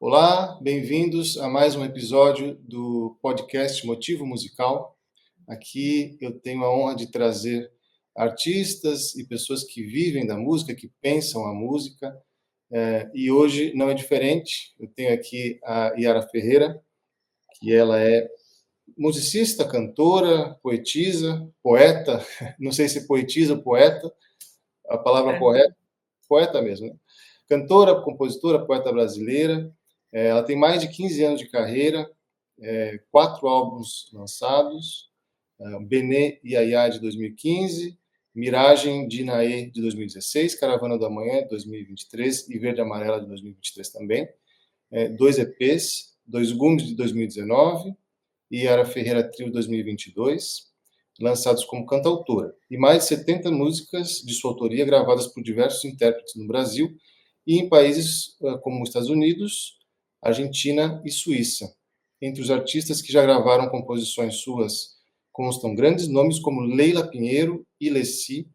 Olá, bem-vindos a mais um episódio do podcast Motivo Musical. Aqui eu tenho a honra de trazer artistas e pessoas que vivem da música, que pensam a música, e hoje não é diferente. Eu tenho aqui a Yara Ferreira, que ela é musicista, cantora, poetisa, poeta, não sei se poetisa ou poeta, a palavra É. poeta, poeta mesmo, né? Cantora, compositora, poeta brasileira. Ela tem mais de 15 anos de carreira, 4 álbuns lançados, Benê e Ayá de 2015, Miragem de Inaê de 2016, Caravana do Amanhã de 2023 e Verde e Amarela de 2023 também, 2 EPs, Dois Gumes de 2019 e Yara Ferreira Trio 2022, lançados como cantautora, e mais de 70 músicas de sua autoria gravadas por diversos intérpretes no Brasil e em países como Estados Unidos, Argentina e Suíça. Entre os artistas que já gravaram composições suas constam grandes nomes como Leila Pinheiro, Ilessi.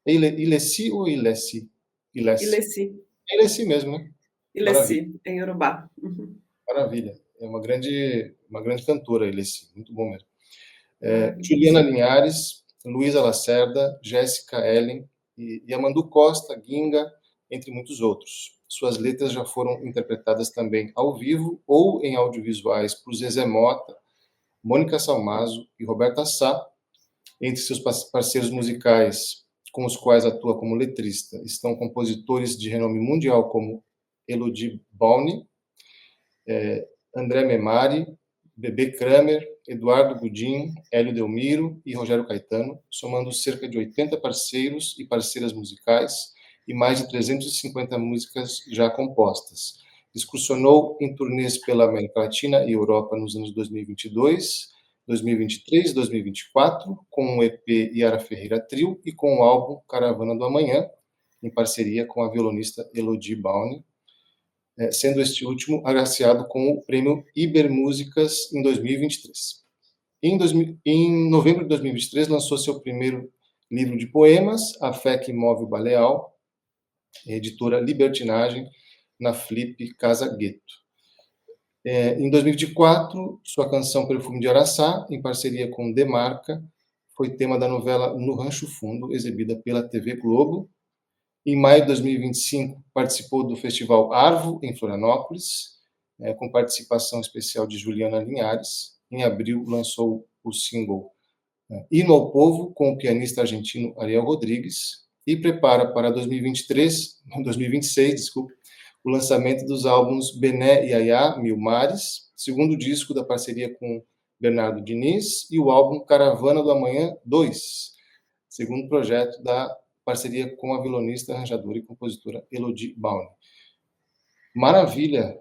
Ilessi ou Ilessi? Ilessi. Ilessi. É Ilessi mesmo, né? Maravilha, Ilessi, em Yorubá. Uhum. maravilha. É uma grande cantora, Ilessi. Muito bom mesmo. Ah, Juliana Linhares, Luísa Lacerda, Jéssica Ellen e Yamandu Costa, Ginga, entre muitos outros. Suas letras já foram interpretadas também ao vivo ou em audiovisuais por Zezé Mota, Mônica Salmazo e Roberta Sá. Entre seus parceiros musicais, com os quais atua como letrista, estão compositores de renome mundial como Elodie Bauny, André Memari, Bebê Kramer, Eduardo Gudim, Hélio Delmiro e Rogério Caetano, somando cerca de 80 parceiros e parceiras musicais e mais de 350 músicas já compostas. Excursionou em turnês pela América Latina e Europa nos anos 2022, 2023 e 2024, com o EP Yara Ferreira Trio e com o álbum Caravana do Amanhã, em parceria com a violonista Elodie Bauny, sendo este último agraciado com o prêmio Ibermúsicas em 2023. Em novembro de 2023, lançou seu primeiro livro de poemas, A Fé que Move o Baleal, editora Libertinagem, na Flip Casa Gueto. Em 2024, sua canção Perfume de Araçá, em parceria com Demarca, foi tema da novela No Rancho Fundo, exibida pela TV Globo. Em maio de 2025, participou do Festival Arvo, em Florianópolis, com participação especial de Juliana Linhares. Em abril, lançou o single Hino ao Povo, com o pianista argentino Ariel Rodrigues, e prepara para 2026, desculpe, o lançamento dos álbuns Bené e Ayá, Mil Mares, segundo disco da parceria com Bernardo Diniz, e o álbum Caravana do Amanhã 2, segundo projeto da parceria com a violonista, arranjadora e compositora Elodie Bauny. Maravilha!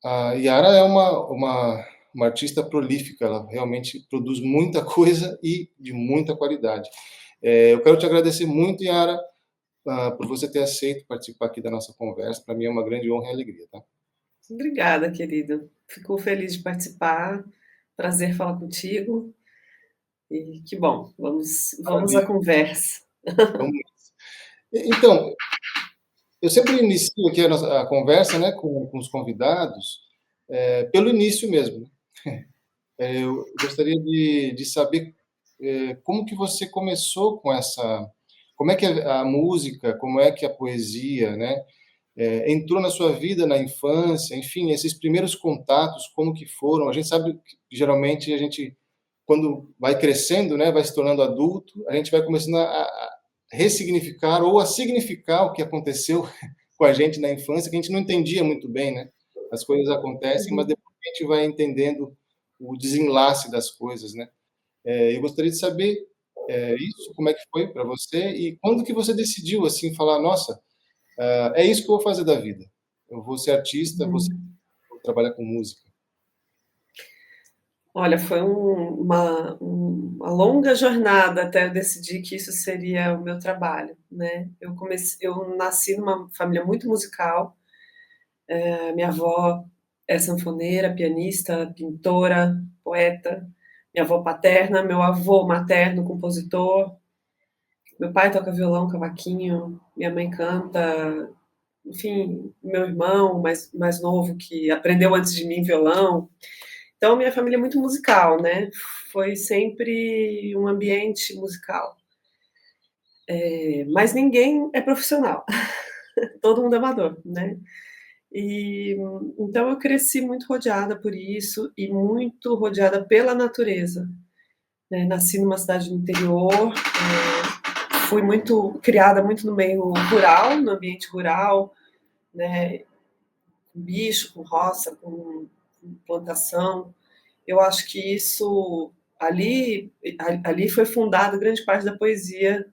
A Yara é uma artista prolífica, ela realmente produz muita coisa e de muita qualidade. Eu quero te agradecer muito, Yara, por você ter aceito participar aqui da nossa conversa. Para mim é uma grande honra e alegria, tá? Obrigada, querido. Fico feliz de participar. Prazer falar contigo. E que bom. Vamos à Maravilha. conversa. Vamos. Então, eu sempre inicio aqui a conversa, né, com os convidados, pelo início mesmo, né? Eu gostaria de saber como que você começou com essa, como é que a música, como é que a poesia, né, entrou na sua vida na infância, enfim, esses primeiros contatos, como que foram? A gente sabe que geralmente a gente, quando vai crescendo, né, vai se tornando adulto, a gente vai começando a ressignificar ou a significar o que aconteceu com a gente na infância, que a gente não entendia muito bem, né? As coisas acontecem, mas Uhum. depois a gente vai entendendo o desenlace das coisas, né? Eu gostaria de saber isso, como é que foi para você e quando que você decidiu assim falar, nossa, é isso que eu vou fazer da vida. Eu vou ser artista, Uhum. vou trabalhar com música. Olha, foi uma longa jornada até eu decidir que isso seria o meu trabalho, né? Eu nasci numa família muito musical. Minha avó é sanfoneira, pianista, pintora, poeta. Minha avó paterna, meu avô materno, compositor. Meu pai toca violão, cavaquinho. Minha mãe canta, enfim, meu irmão mais novo que aprendeu antes de mim violão. Então, minha família é muito musical, né? Foi sempre um ambiente musical. Mas ninguém é profissional, todo mundo é amador, né? E então eu cresci muito rodeada por isso e muito rodeada pela natureza. Né? Nasci numa cidade do interior, fui muito criada muito no meio rural, no ambiente rural, né? Com bicho, com roça, com plantação. Eu acho que isso ali foi fundada grande parte da poesia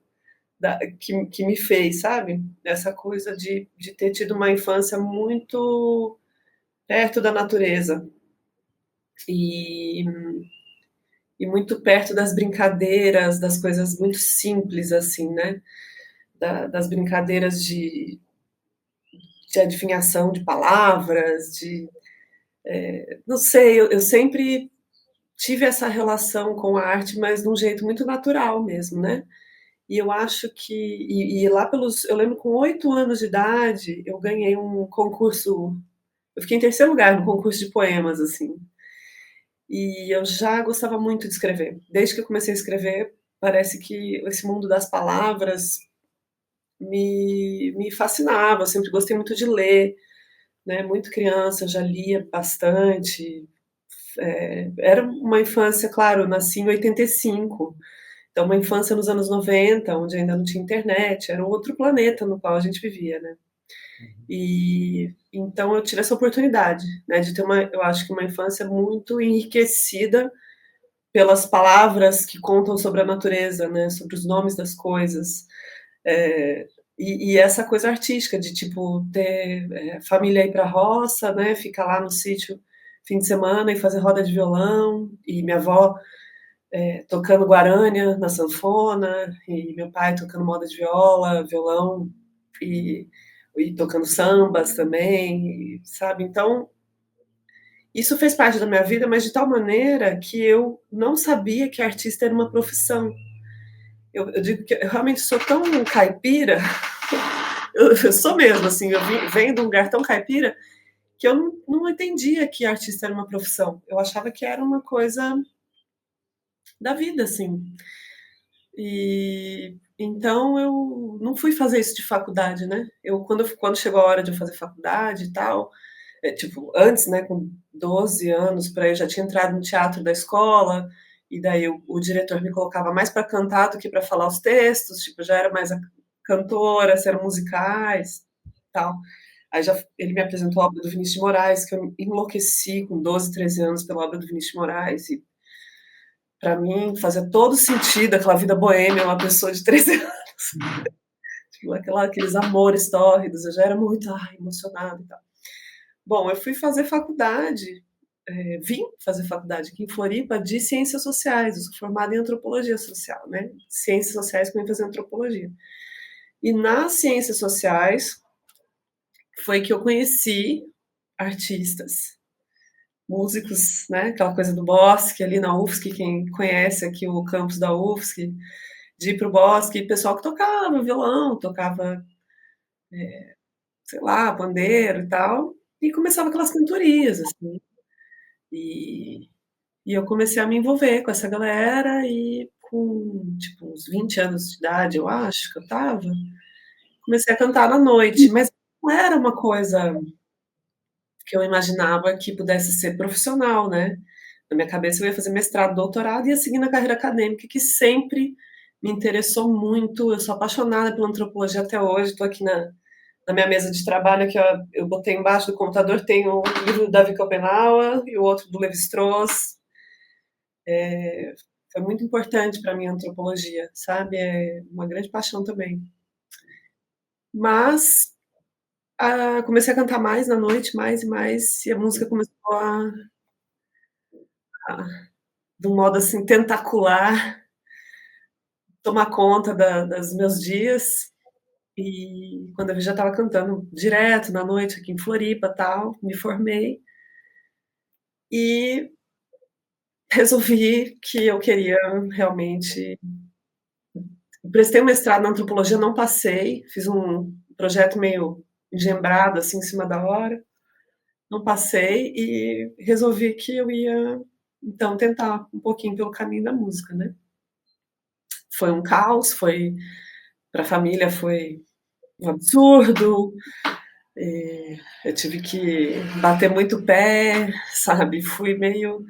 que me fez, sabe? Essa coisa de ter tido uma infância muito perto da natureza e, e muito perto das brincadeiras, das coisas muito simples, assim, né? Das brincadeiras de adivinhação de palavras, não sei, eu sempre tive essa relação com a arte, mas de um jeito muito natural mesmo, né? E eu acho que. E lá pelos. Eu lembro com 8 anos de idade, eu ganhei um concurso. Eu fiquei em terceiro lugar no concurso de poemas, assim. E eu já gostava muito de escrever. Desde que eu comecei a escrever, parece que esse mundo das palavras me fascinava. Eu sempre gostei muito de ler, né? Muito criança, eu já lia bastante. Era uma infância, claro, eu nasci em 85. Então, uma infância nos anos 90, onde ainda não tinha internet, era um outro planeta no qual a gente vivia, né? E então eu tive essa oportunidade, né, de ter eu acho que uma infância muito enriquecida pelas palavras que contam sobre a natureza, né, sobre os nomes das coisas, é, e essa coisa artística de tipo ter família ir para a roça, né, ficar lá no sítio fim de semana e fazer roda de violão, e minha avó tocando guarânia na sanfona, e meu pai tocando moda de viola, violão, e, e tocando sambas também, sabe? Então, isso fez parte da minha vida, mas de tal maneira que eu não sabia que artista era uma profissão. Eu digo que eu realmente sou tão caipira, eu sou mesmo, assim, venho de um lugar tão caipira, que eu não entendia que artista era uma profissão. Eu achava que era uma coisa da vida, assim. E então eu não fui fazer isso de faculdade, né? Quando chegou a hora de eu fazer faculdade e tal, tipo, antes, né, com 12 anos, para eu já tinha entrado no teatro da escola, e daí o diretor me colocava mais para cantar do que para falar os textos, tipo, já era mais a cantora, se eram musicais, tal. Aí ele me apresentou a obra do Vinícius de Moraes, que eu enlouqueci com 12, 13 anos pela obra do Vinícius de Moraes, e para mim fazia todo sentido aquela vida boêmia, uma pessoa de 13 anos, tipo, aqueles amores tórridos, eu já era muito emocionada e tal. Bom, eu fui fazer faculdade, vim fazer faculdade aqui em Floripa de Ciências Sociais, eu sou formada em Antropologia Social, né? Ciências Sociais com ênfase em Antropologia. E nas Ciências Sociais foi que eu conheci artistas, músicos, né? Aquela coisa do Bosque ali na UFSC, quem conhece aqui o campus da UFSC, de ir pro Bosque, pessoal que tocava violão, tocava, sei lá, pandeiro e tal, e começava aquelas cantorias, assim. E, e eu comecei a me envolver com essa galera e com, tipo, uns 20 anos de idade, eu acho que eu tava, comecei a cantar na noite, mas não era uma coisa que eu imaginava que pudesse ser profissional, né? Na minha cabeça eu ia fazer mestrado, doutorado e ia seguir na carreira acadêmica, que sempre me interessou muito. Eu sou apaixonada pela antropologia até hoje. Estou aqui na minha mesa de trabalho, que eu botei embaixo do computador, tem o livro do Davi Kopenawa e o outro do Levi-Strauss. Foi muito importante para mim a antropologia, sabe? É uma grande paixão também. Mas comecei a cantar mais na noite, mais e mais, e a música começou de um modo assim tentacular, tomar conta dos meus dias. E quando eu vi, já estava cantando direto na noite aqui em Floripa, tal. Me formei e resolvi que eu queria realmente. Prestei um mestrado na antropologia, não passei, fiz um projeto meio engembrada, assim, em cima da hora. Não passei e resolvi que eu ia, então, tentar um pouquinho pelo caminho da música, né. Foi um caos, foi para a família foi um absurdo, eu tive que bater muito pé, sabe, fui meio,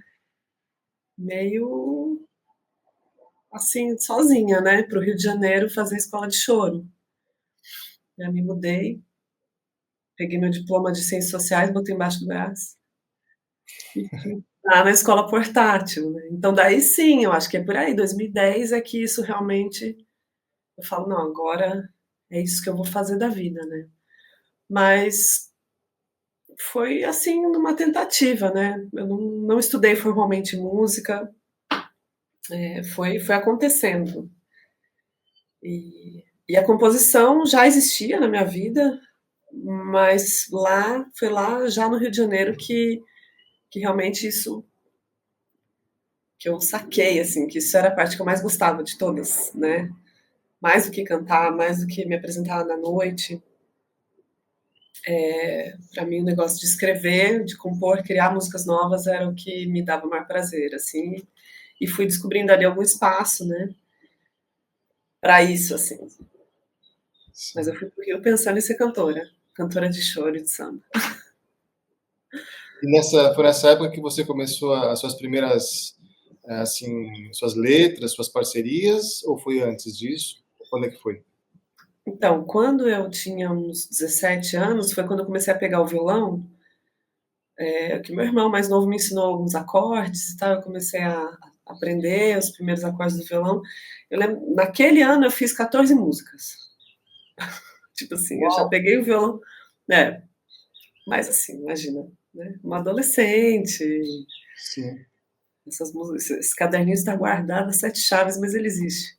assim, sozinha, né, para o Rio de Janeiro fazer escola de choro. Eu me mudei, peguei meu diploma de Ciências Sociais, botei embaixo do braço e fui lá na escola portátil, né. Então daí sim, eu acho que é por aí, 2010 é que isso realmente eu falo: "Não, agora é isso que eu vou fazer da vida", né. Mas foi, assim, numa tentativa, né, eu não estudei formalmente música, foi acontecendo. E a composição já existia na minha vida, mas foi lá já no Rio de Janeiro que realmente isso que eu saquei, assim, que isso era a parte que eu mais gostava de todas, né. Mais do que cantar, mais do que me apresentar na noite. Para mim o negócio de escrever, de compor, criar músicas novas era o que me dava o maior prazer, assim, e fui descobrindo ali algum espaço, né, para isso, assim. Mas eu Sim. fui para o Rio pensando em ser cantora, cantora de choro e de samba. E foi nessa época que você começou as suas primeiras, assim, suas letras, suas parcerias, ou foi antes disso? Quando é que foi? Então, quando eu tinha uns 17 anos, foi quando eu comecei a pegar o violão, que meu irmão mais novo me ensinou alguns acordes e tal, eu comecei a aprender os primeiros acordes do violão. Eu lembro, naquele ano eu fiz 14 músicas. Tipo assim, eu já Uau! peguei o violão, né, mas assim, imagina, né, uma adolescente, Sim. essas músicas, esse caderninho está guardado a 7 chaves, mas ele existe.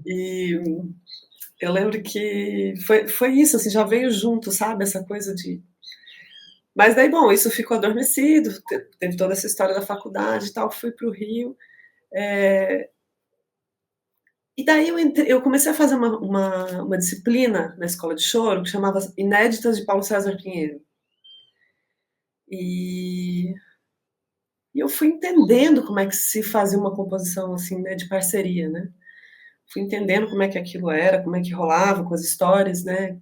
E eu lembro que foi isso, assim, já veio junto, sabe, essa coisa de. Mas daí, bom, isso ficou adormecido, teve toda essa história da faculdade e tal, fui para o Rio, eh, e daí eu comecei a fazer uma disciplina na escola de choro que chamava Inéditas de Paulo César Pinheiro. E E eu fui entendendo como é que se fazia uma composição, assim, né, de parceria, né. Fui entendendo como é que aquilo era, como é que rolava com as histórias, né,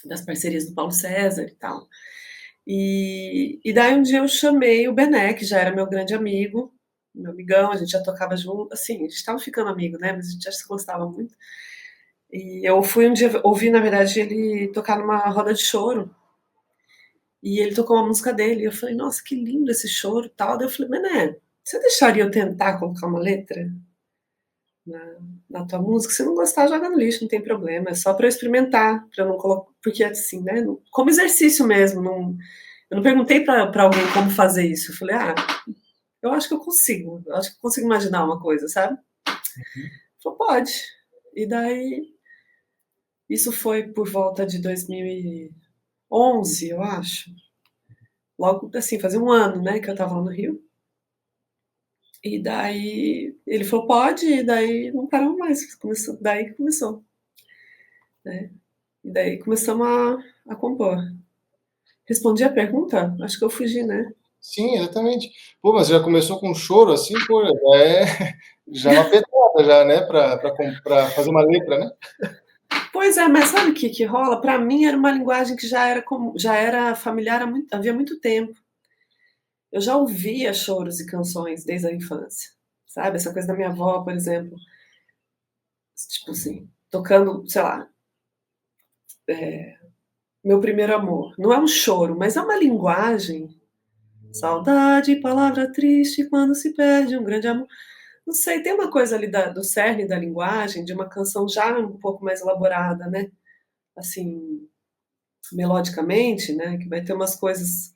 das parcerias do Paulo César e tal. E daí um dia eu chamei o Bené, que já era meu grande amigo, meu amigão, a gente já tocava junto, assim, a gente estava ficando amigo, né, mas a gente já se gostava muito. E eu fui um dia ouvir, na verdade, ele tocar numa roda de choro, e ele tocou uma música dele, e eu falei: "Nossa, que lindo esse choro", e tal. Daí eu falei: "Bené, você deixaria eu tentar colocar uma letra na, na tua música? Se não gostar, joga no lixo, não tem problema. É só para eu experimentar, para eu não colocar. Porque assim, né? Como exercício mesmo. Não, eu não perguntei para alguém como fazer isso. Eu falei, eu acho que eu consigo. Eu acho que eu consigo imaginar uma coisa, sabe? Uhum. Ele falou, pode. E daí, isso foi por volta de 2011, eu acho. Logo assim, fazia um ano, né, que eu tava lá no Rio. E daí ele falou, pode, e daí não paramos mais. Daí começou, né? E daí começamos a compor. Respondi a pergunta? Acho que eu fugi, né? Sim, exatamente. Pô, mas já começou com choro assim, pô, já é já é uma pedrada já, né, pra fazer uma letra, né? Pois é, mas sabe o que que rola? Para mim era uma linguagem que já era familiar havia muito tempo. Eu já ouvia choros e canções desde a infância, sabe? Essa coisa da minha avó, por exemplo, tipo assim, tocando, sei lá, Meu Primeiro Amor. Não é um choro, mas é uma linguagem. Saudade, palavra triste quando se perde um grande amor. Não sei, tem uma coisa ali do cerne da linguagem, de uma canção já um pouco mais elaborada, né? Assim, melodicamente, né? Que vai ter umas coisas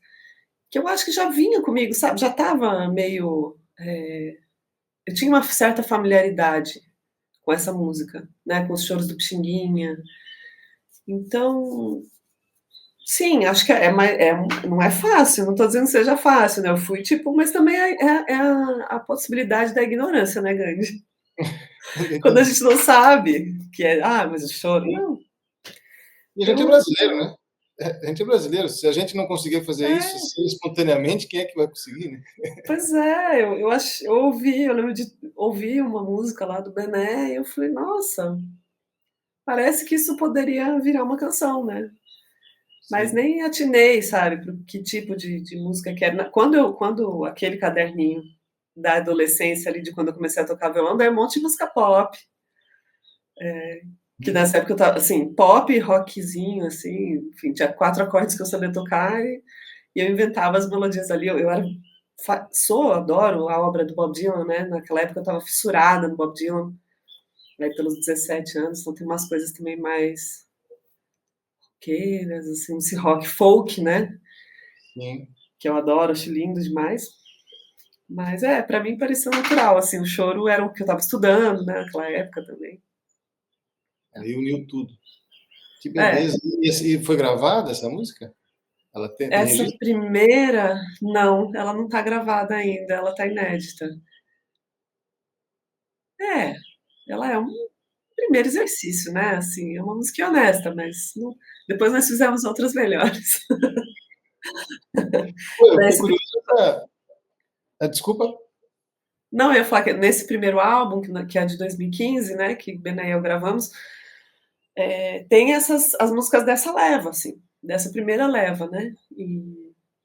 que eu acho que já vinha comigo, sabe? Já estava meio. Eu tinha uma certa familiaridade com essa música, né? Com os choros do Pixinguinha. Então, sim, acho que não é fácil, não estou dizendo que seja fácil, né? Eu fui tipo, mas também é a possibilidade da ignorância, né, Gandhi? Quando a Entendi. gente não sabe que é, mas o choro, não. E a gente é Eu, brasileiro, né? A gente é brasileiro. Se a gente não conseguir fazer isso é, assim, espontaneamente, quem é que vai conseguir, né? pois é, eu ouvi, eu lembro de ouvir uma música lá do Bené e eu falei, nossa, parece que isso poderia virar uma canção, né? Mas Sim. nem atinei, sabe, para que tipo de música que era. Quando aquele caderninho da adolescência ali, de quando eu comecei a tocar violão, daí um monte de música pop, que nessa época eu tava, assim, pop, rockzinho, assim, enfim, tinha 4 acordes que eu sabia tocar e eu inventava as melodias ali. Eu era, adoro a obra do Bob Dylan, né? Naquela época eu estava fissurada no Bob Dylan, aí pelos 17 anos, então tem umas coisas também mais roqueiras, assim, esse rock folk, né? Sim. Que eu adoro, acho lindo demais. Mas para mim pareceu natural, assim, o choro era o que eu estava estudando, né, naquela época também. Aí uniu tudo. Que É, beleza. E foi gravada essa música? Ela tem essa registro? primeira, não, ela não está gravada ainda, ela está inédita. É, ela é um primeiro exercício, né, assim, é uma música honesta, mas depois nós fizemos outras melhores. Pô, eu fiquei Nesse, curioso pra... Desculpa. não, eu ia falar que nesse primeiro álbum, que é de 2015, né, que Ben e eu gravamos, tem as músicas dessa leva, assim, dessa primeira leva, né?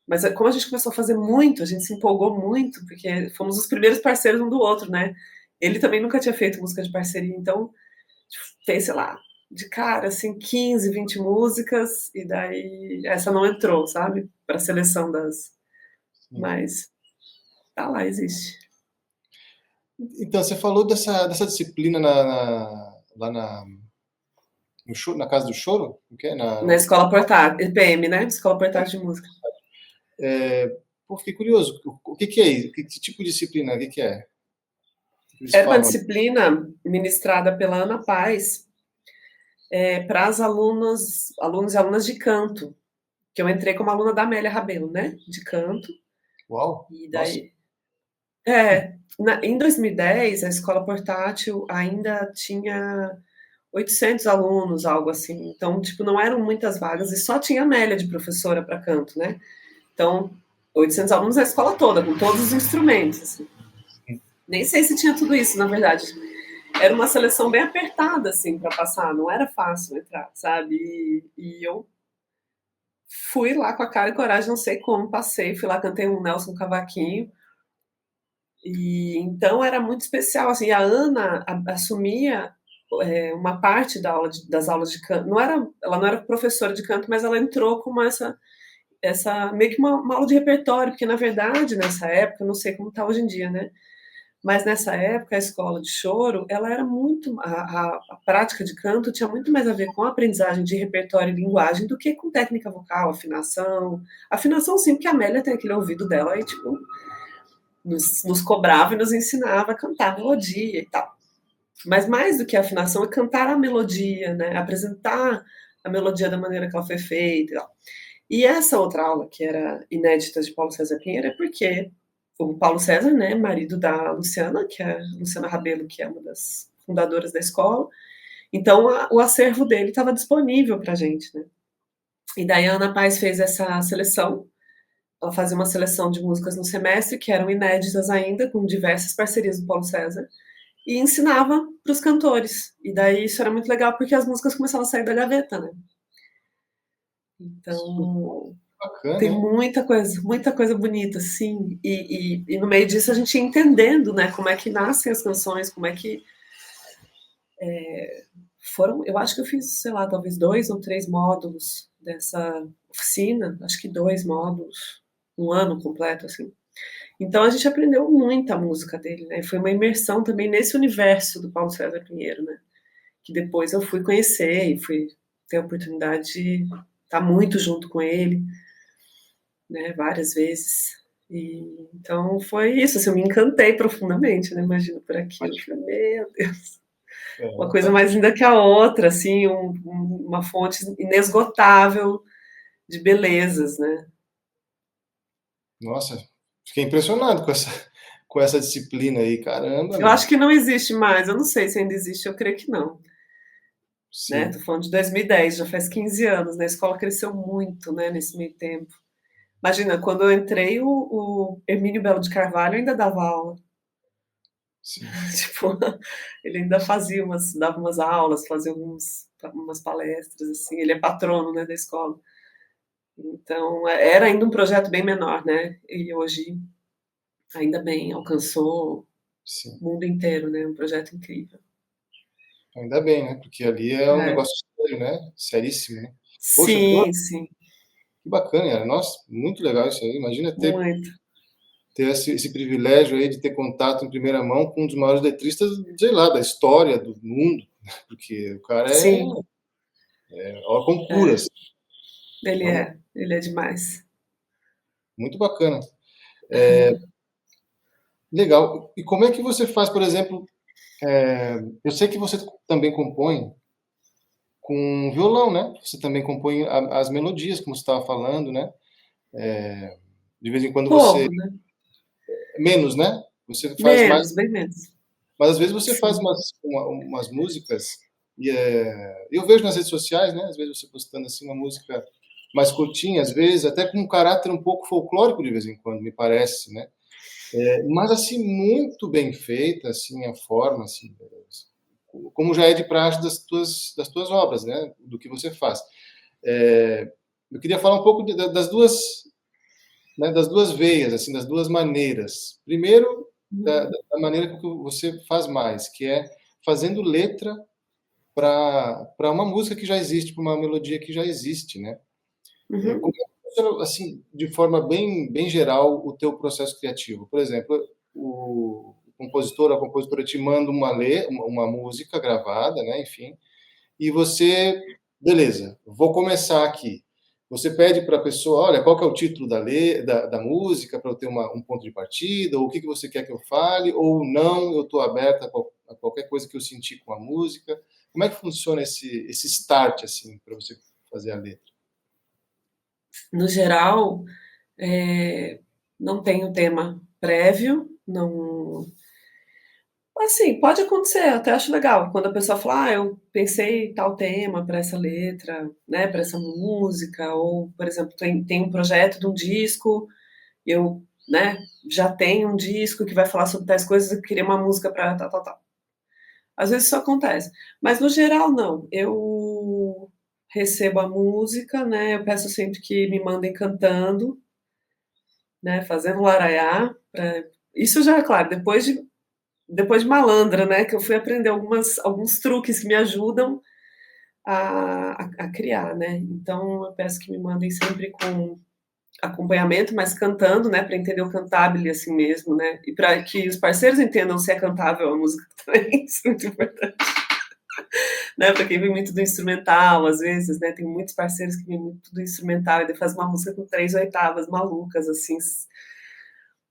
Mas como a gente começou a fazer muito, a gente se empolgou muito, porque fomos os primeiros parceiros um do outro, né? Ele também nunca tinha feito música de parceria, então fez, sei lá, de cara, assim, 15, 20 músicas, e daí essa não entrou, sabe? Para a seleção das. Sim. Mas tá lá, existe. Então, você falou dessa disciplina lá na Casa do Choro? O que é? Na escola portátil, EPM, né? Escola portátil de música. É, pô, fiquei curioso. O que que é isso? Que tipo de disciplina? O que que é? O que eles Era uma falam ali? disciplina ministrada pela Ana Paz, para as alunos e alunas de canto, que eu entrei como aluna da Amélia Rabelo, né, de canto, Uau! e Nossa! daí, em 2010, a escola portátil ainda tinha 800 alunos, algo assim, então, tipo, não eram muitas vagas, e só tinha a Amélia de professora para canto, né, então, 800 alunos na escola toda, com todos os instrumentos, assim. Nem sei se tinha tudo isso, na verdade. Era uma seleção bem apertada, assim, para passar, não era fácil entrar, sabe? E eu fui lá com a cara e coragem, não sei como, passei, fui lá, cantei um Nelson Cavaquinho. E então era muito especial, assim, a Ana assumia uma parte das aulas de canto. Ela não era professora de canto, mas ela entrou com essa meio que uma aula de repertório, porque na verdade, nessa época, eu não sei como está hoje em dia, né? Mas nessa época, a escola de choro, ela era muito. A prática de canto tinha muito mais a ver com a aprendizagem de repertório e linguagem do que com técnica vocal, afinação. Afinação, sim, porque a Amélia tem aquele ouvido dela e, tipo, nos cobrava e nos ensinava a cantar melodia e tal. Mas mais do que a afinação é cantar a melodia, né? Apresentar a melodia da maneira que ela foi feita e tal. E essa outra aula, que era inédita de Paulo César Pinheiro, é porque o Paulo César, né, marido da Luciana, que é a Luciana Rabelo, que é uma das fundadoras da escola, então o acervo dele estava disponível para a gente, né? E daí a Ana Paz fez essa seleção, ela fazia uma seleção de músicas no semestre, que eram inéditas ainda, com diversas parcerias do Paulo César, e ensinava para os cantores. E daí isso era muito legal, porque as músicas começavam a sair da gaveta, né? Então, Bacana, tem hein? muita coisa bonita, sim. E no meio disso a gente ia entendendo, né, como é que nascem as canções, como é que foram. Eu acho que eu fiz, sei lá, talvez 2 ou 3 módulos dessa oficina, acho que 2 módulos, um ano completo, assim. Então a gente aprendeu muita música dele, né? Foi uma imersão também nesse universo do Paulo César Pinheiro, né? Que depois eu fui conhecer e fui ter a oportunidade de estar muito junto com ele, né, várias vezes. Então foi isso, assim, eu me encantei profundamente, né, imagino por aquilo. Eu falei, meu Deus, uma coisa Tá. mais linda que a outra, assim, uma fonte inesgotável de belezas, né. Nossa, fiquei impressionado com essa disciplina aí. Caramba, Eu meu. acho que não existe mais, eu não sei se ainda existe, eu creio que não. né? Sim, Tô falando de 2010, já faz 15 anos, né? A escola cresceu muito, né, nesse meio tempo. Imagina, quando eu entrei, o Hermínio Belo de Carvalho ainda dava aula. sim. Tipo, ele ainda fazia dava umas aulas, fazia umas palestras, assim. Ele é patrono, né, da escola. Então, era ainda um projeto bem menor, né? E hoje, ainda bem, alcançou Sim. o mundo inteiro, né? Um projeto incrível. Ainda bem, né? Porque ali é um É. negócio sério, né? Seríssimo, né? Poxa, Sim, sim, que bacana, cara. Nossa, muito legal isso aí. Imagina muito. ter esse privilégio aí de ter contato em primeira mão com um dos maiores letristas, sei lá, da história do mundo, porque o cara é Sim, ó, com é. curas. Então, Ele é demais. muito bacana. Legal. E como é que você faz, por exemplo, eu sei que você também compõe com violão, né? Você também compõe as melodias, como você estava falando, né? De vez em quando você Pouco, né? menos, né? Você faz mais, Menos, bem menos. mas às vezes você faz Sim. umas músicas e eu vejo nas redes sociais, né? Às vezes você postando assim uma música mais curtinha, às vezes até com um caráter um pouco folclórico de vez em quando, me parece, né? Mas assim muito bem feita, assim a forma, assim, como já é de praxe das tuas obras, né? Do que você faz. Eu queria falar um pouco das duas veias, assim, das duas maneiras. Primeiro, da maneira que você faz mais, que é fazendo letra para uma música que já existe, para uma melodia que já existe, né? Como Uhum. é que funciona, assim, de forma bem, bem geral, o teu processo criativo? Por exemplo, o compositor, a compositora te manda uma música gravada, né? Enfim, e você, beleza, vou começar aqui. Você pede para a pessoa, olha, qual que é o título da música para eu ter um ponto de partida, ou o que você quer que eu fale, ou não, eu estou aberta a qualquer coisa que eu sentir com a música. Como é que funciona esse start, assim, para você fazer a letra? No geral, não tenho tema prévio, não. Assim, pode acontecer, até acho legal. Quando a pessoa fala, eu pensei tal tema para essa letra, né, para essa música, ou, por exemplo, tem um projeto de um disco, eu, né, já tenho um disco que vai falar sobre tais coisas, eu queria uma música para tal, tal, tal. Às vezes isso acontece, mas no geral não. Eu recebo a música, né, eu peço sempre que me mandem cantando, né, fazendo laraiá. Isso já, é claro, depois de malandra, né, que eu fui aprender alguns truques que me ajudam a criar, né. Então eu peço que me mandem sempre com acompanhamento, mas cantando, né, para entender o cantabile assim mesmo, né, e para que os parceiros entendam se é cantável a música também, isso é muito importante, né, para quem vem muito do instrumental, às vezes, né, tem muitos parceiros que vêm muito do instrumental e daí faz uma música com 3 oitavas malucas, assim.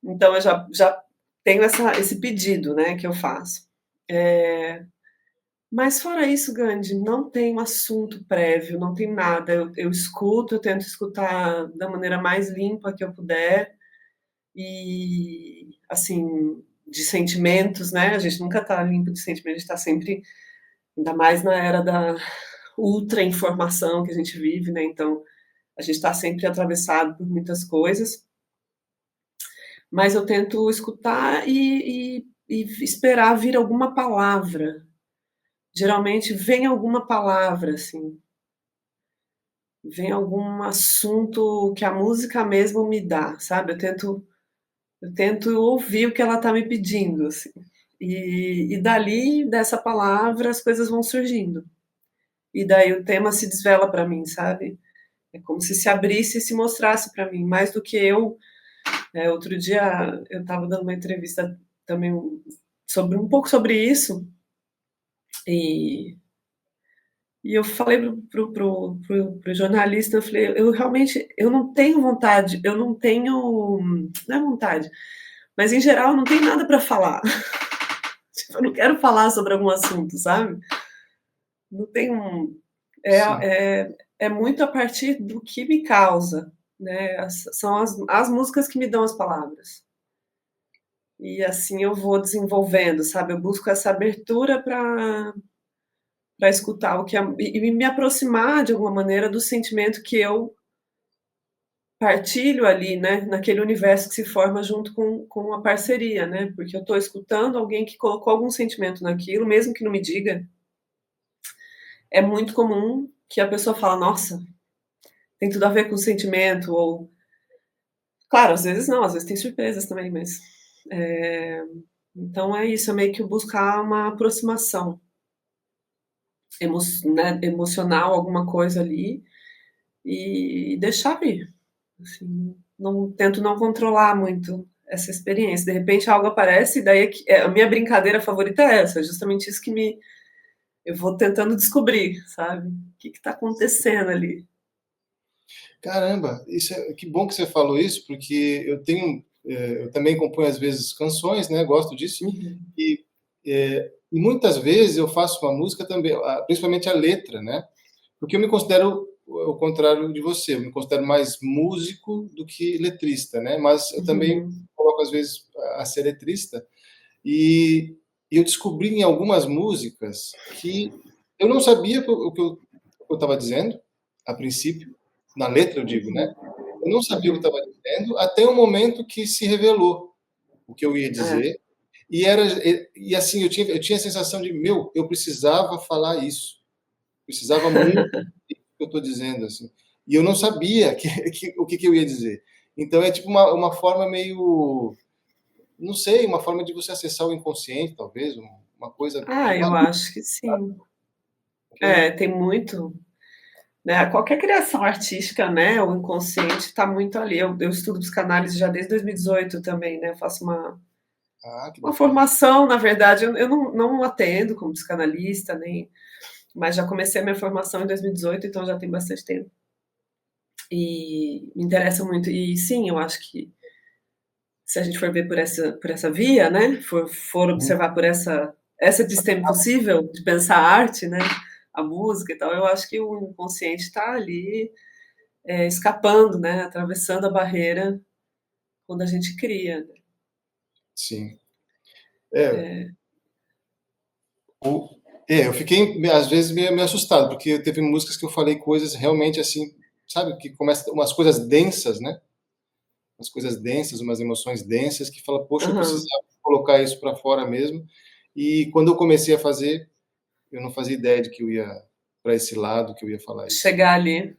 Então eu já tenho esse pedido, né, que eu faço. É, mas fora isso, Gandhi, não tem um assunto prévio, não tem nada. Eu escuto, eu tento escutar da maneira mais limpa que eu puder e, assim, de sentimentos, né? A gente nunca está limpo de sentimentos, a gente está sempre, ainda mais na era da ultra informação que a gente vive, né? Então, a gente está sempre atravessado por muitas coisas, mas eu tento escutar e esperar vir alguma palavra. Geralmente vem alguma palavra, assim, vem algum assunto que a música mesmo me dá, sabe? Eu tento ouvir o que ela está me pedindo, assim. E dali, dessa palavra, as coisas vão surgindo. E daí o tema se desvela para mim, sabe? É como se abrisse e se mostrasse para mim, mais do que eu. Outro dia eu estava dando uma entrevista também sobre um pouco sobre isso, e eu falei pro jornalista, eu falei, eu realmente, eu não tenho vontade, eu não tenho, não é vontade, mas em geral eu não tenho nada para falar. Tipo, eu não quero falar sobre algum assunto, sabe? Não tem é, Sim. é muito a partir do que me causa, né? São as músicas que me dão as palavras. E assim eu vou desenvolvendo, sabe? Eu busco essa abertura para escutar o que e me aproximar de alguma maneira do sentimento que eu partilho ali, né, naquele universo que se forma junto com a parceria, né, porque eu estou escutando alguém que colocou algum sentimento naquilo, mesmo que não me diga. É muito comum que a pessoa fala: "Nossa, tem tudo a ver com o sentimento", ou claro, às vezes não, às vezes tem surpresas também, mas, eh, então é isso, é meio que buscar uma aproximação emocional, alguma coisa ali, e deixar vir, assim, não tento não controlar muito essa experiência. De repente algo aparece e daí a minha brincadeira favorita é essa, é justamente isso que me eu vou tentando descobrir, sabe, o que está acontecendo ali. Caramba, isso que bom que você falou isso, porque eu também componho às vezes canções, né? Gosto disso Uhum. e muitas vezes eu faço uma música também, principalmente a letra, né? Porque eu me considero o contrário de você, eu me considero mais músico do que letrista, né? Mas eu também Uhum. coloco às vezes a ser letrista e, e eu descobri em algumas músicas que eu não sabia o que eu estava dizendo a princípio, na letra eu digo, né? Uhum. Eu não sabia o que Uhum. estava dizendo até o momento que se revelou o que eu ia É. dizer. E assim, eu tinha a sensação de, meu, eu precisava falar isso. Precisava muito do que eu estou dizendo, assim. E eu não sabia o que eu ia dizer. Então é tipo uma forma meio, não sei, uma forma de você acessar o inconsciente, talvez, uma coisa Ah, de eu maluco, acho que sim. porque É, tem muito, né, qualquer criação artística, né, o inconsciente está muito ali. Eu estudo psicanálise já desde 2018 também, né, eu faço que uma bacana. formação, na verdade, eu não atendo como psicanalista, nem, mas já comecei a minha formação em 2018, então já tem bastante tempo. E me interessa muito. E sim, eu acho que se a gente for ver por essa via, né, for Uhum. observar por essa episteme possível de pensar a arte, né, a música e tal, eu acho que o inconsciente está ali, escapando, né, atravessando a barreira quando a gente cria. Né. Sim. É, o, eu fiquei às vezes meio assustado, porque teve músicas que eu falei coisas realmente assim, sabe, que começa umas coisas densas, né? Umas coisas densas, umas emoções densas que fala, poxa, eu Aham. precisava colocar isso para fora mesmo. E quando eu comecei a fazer, eu não fazia ideia de que eu ia para esse lado, que eu ia falar isso. Chegar ali.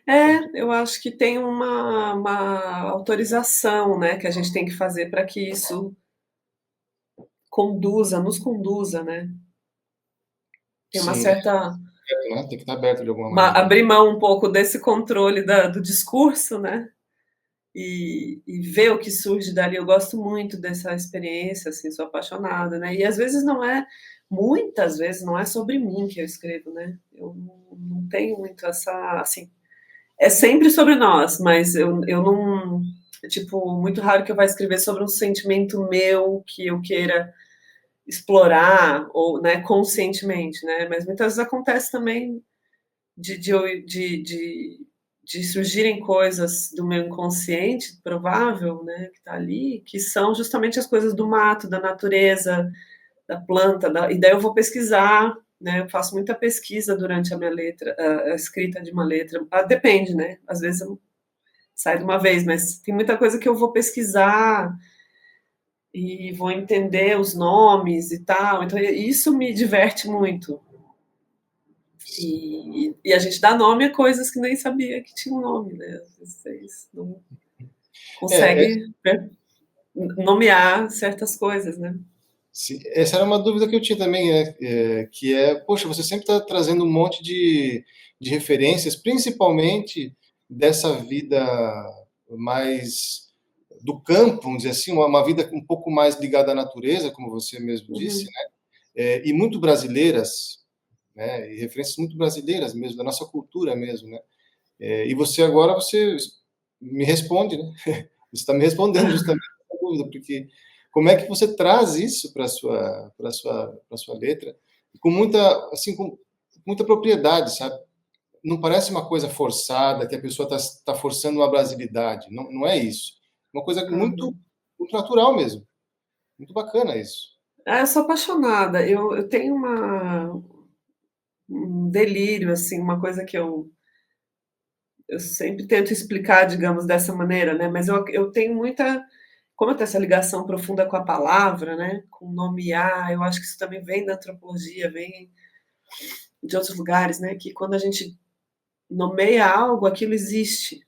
Então, Eu acho que tem uma autorização, né, que a gente tem que fazer para que isso nos conduza, né. Tem uma sim, certa né? Tem que estar aberto de alguma maneira, né? abrir mão um pouco desse controle do discurso, né? E ver o que surge dali. Eu gosto muito dessa experiência, assim, sou apaixonada, né? E às vezes muitas vezes não é sobre mim que eu escrevo, né? Eu não tenho muito essa, assim, é sempre sobre nós, mas eu não, é, tipo, muito raro que eu vá escrever sobre um sentimento meu que eu queira explorar, ou, né, conscientemente, né? Mas muitas vezes acontece também de, de, de, de, de surgirem coisas do meu inconsciente, provável, né, que está ali, que são justamente as coisas do mato, da natureza, da planta, e daí eu vou pesquisar, né, eu faço muita pesquisa durante a minha letra, a escrita de uma letra, depende, né, às vezes eu saio de uma vez, mas tem muita coisa que eu vou pesquisar e vou entender os nomes e tal, então isso me diverte muito, e a gente dá nome a coisas que nem sabia que tinham nome, né? Às vezes vocês não É, é, consegue nomear certas coisas, né? sim, essa era uma dúvida que eu tinha também, que é, poxa, você sempre está trazendo um monte de referências, principalmente dessa vida mais do campo, vamos dizer assim, uma vida um pouco mais ligada à natureza, como você mesmo disse, Uhum. e muito brasileiras, né, e referências muito brasileiras mesmo, da nossa cultura mesmo, né? E você agora, você me responde, né? Você está me respondendo justamente essa dúvida, porque como é que você traz isso para sua letra com muita, assim, com muita propriedade, sabe? Não parece uma coisa forçada, que a pessoa está forçando uma brasilidade. Não, não é isso. Uma coisa muito, Uhum. muito natural mesmo. Muito bacana isso. Eu sou apaixonada. Eu tenho uma. um delírio, assim, uma coisa que eu sempre tento explicar, digamos, dessa maneira, né? Mas eu tenho muita, como eu tenho essa ligação profunda com a palavra, né? Com nomear, eu acho que isso também vem da antropologia, vem de outros lugares, né? Que quando a gente nomeia algo, aquilo existe,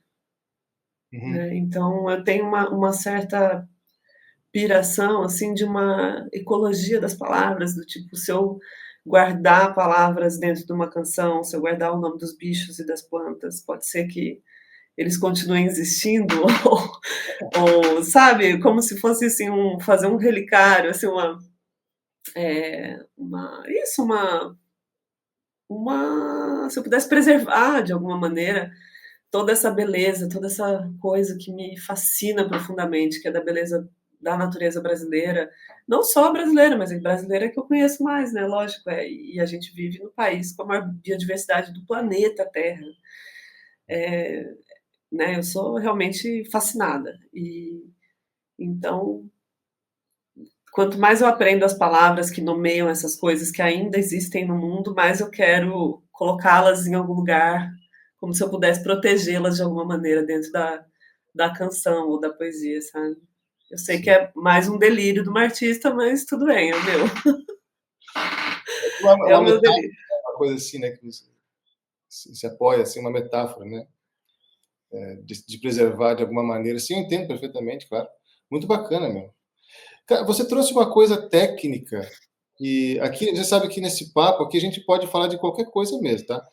Uhum. né? Então eu tenho uma certa piração, assim, de uma ecologia das palavras, do tipo, se eu guardar palavras dentro de uma canção, se eu guardar o nome dos bichos e das plantas, pode ser que eles continuem existindo, ou sabe, como se fosse assim, fazer um relicário, assim, isso, se eu pudesse preservar de alguma maneira toda essa beleza, toda essa coisa que me fascina profundamente, que é da beleza da natureza brasileira, não só brasileira, mas a brasileira que eu conheço mais, né? Lógico, e a gente vive no país com a maior biodiversidade do planeta Terra, né? Eu sou realmente fascinada e então quanto mais eu aprendo as palavras que nomeiam essas coisas que ainda existem no mundo, mais eu quero colocá-las em algum lugar, como se eu pudesse protegê-las de alguma maneira dentro da canção ou da poesia, sabe? Eu sei que Sim. é mais um delírio de uma artista, mas tudo bem, é o meu, Uma, é uma o meu metáfora, delírio. uma coisa assim, né, que se apoia, assim, uma metáfora, né, de preservar de alguma maneira. Sim, eu entendo perfeitamente, claro. Muito bacana, meu. Cara, você trouxe uma coisa técnica e aqui, você sabe que nesse papo aqui a gente pode falar de qualquer coisa mesmo, tá?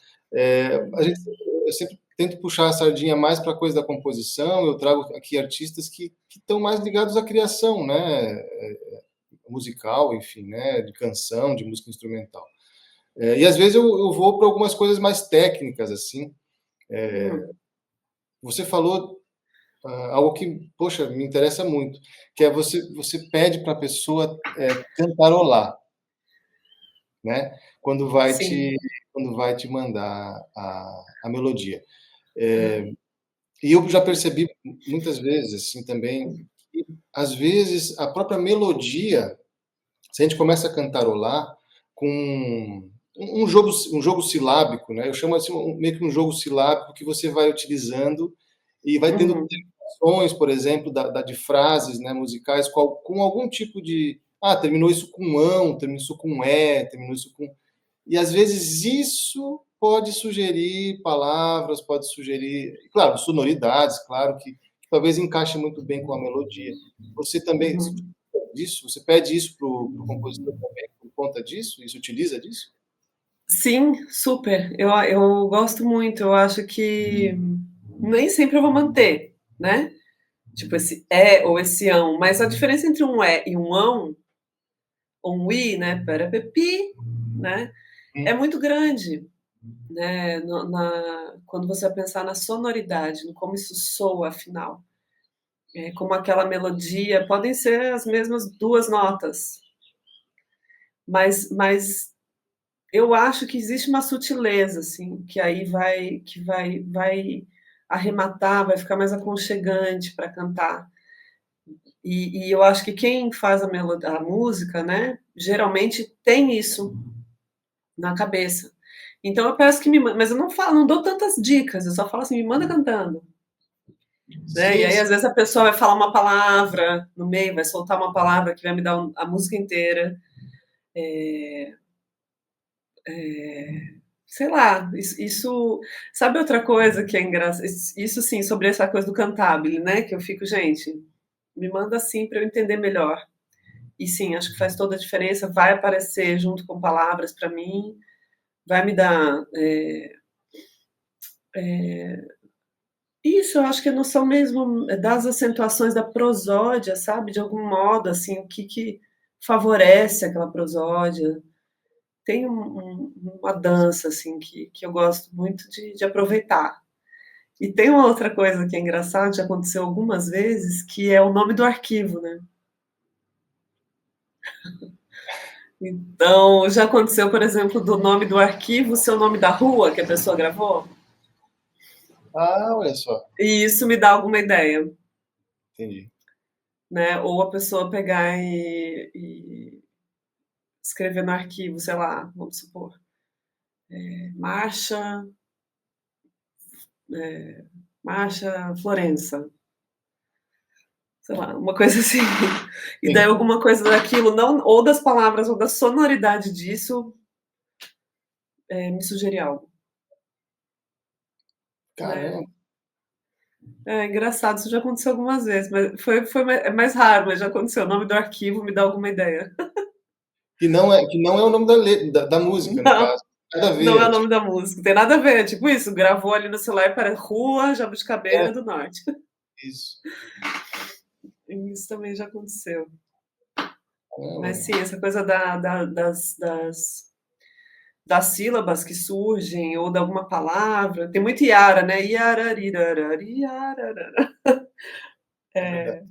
A gente, eu sempre tento puxar a sardinha mais para a coisa da composição, eu trago aqui artistas que estão mais ligados à criação, né? Musical, enfim, né? De canção, de música instrumental. E às vezes eu vou para algumas coisas mais técnicas, assim. Hum, Você falou algo que, poxa, me interessa muito, que é você pede para a pessoa cantarolar, né? Quando vai sim. te quando vai te mandar a melodia. Ah, E eu já percebi muitas vezes assim também que às vezes a própria melodia, se a gente começa a cantarolar com um jogo silábico, né? Eu chamo assim meio que um jogo silábico que você vai utilizando e vai tendo uhum, terminações, por exemplo, de frases, né, musicais com algum tipo de terminou isso com ão, terminou isso com terminou isso com e às vezes isso pode sugerir palavras, pode sugerir, claro, sonoridades, claro que talvez encaixe muito bem com a melodia. Você também uhum. disso? Você pede isso pro compositor também por conta disso? Isso utiliza disso? Sim, super. Eu gosto muito. Eu acho que nem sempre eu vou manter, né? Tipo esse é ou esse ão, mas a diferença entre um é e um ão, ou um i, né, parapepi, né, é Hum, muito grande, né, quando você vai pensar na sonoridade, no como isso soa, afinal. Como aquela melodia, podem ser as mesmas duas notas, mas eu acho que existe uma sutileza, assim, que aí vai arrematar, vai ficar mais aconchegante para cantar. E eu acho que quem faz a música, né, geralmente tem isso na cabeça. Então eu peço que me mande, mas eu não falo, não dou tantas dicas, eu só falo assim, me manda cantando. Né? E sim, aí, sim. às vezes, a pessoa vai falar uma palavra no meio, vai soltar uma palavra que vai me dar a música inteira. Sei lá, sabe outra coisa que é engraçado? Isso sim, sobre essa coisa do cantabile, né? Que eu fico, gente, me manda assim para eu entender melhor. E sim, acho que faz toda a diferença. Vai aparecer junto com palavras para mim, vai me dar. Isso, eu acho que a noção mesmo das acentuações da prosódia, sabe? De algum modo, assim, o que favorece aquela prosódia. Tem uma dança, assim, que eu gosto muito de aproveitar. E tem uma outra coisa que é engraçada, já aconteceu algumas vezes, que é o nome do arquivo, né? Então, já aconteceu, por exemplo, do nome do arquivo ser o nome da rua que a pessoa gravou, Olha só, e isso me dá alguma ideia, entendi. né? Ou a pessoa pegar e escrever no arquivo, sei lá, vamos supor. Marcha, Marcha Florença, sei lá, uma coisa assim. E daí Sim. alguma coisa daquilo, não, ou das palavras ou da sonoridade disso, me sugerir algo, né? Caramba. É engraçado, isso já aconteceu algumas vezes, mas é mais raro, mas já aconteceu. O nome do arquivo me dá alguma ideia. Que não é o nome da música, no Não, caso. Nada a não ver. é o É nome tipo da música, tem nada a ver. Tipo isso, gravou ali no celular para Rua é, Jabuticabeira do Norte. isso. Isso também já aconteceu. Mas Caramba. sim, essa coisa das sílabas que surgem, ou de alguma palavra. Tem muito Iara, né? Iararirarari, iararara. É verdade.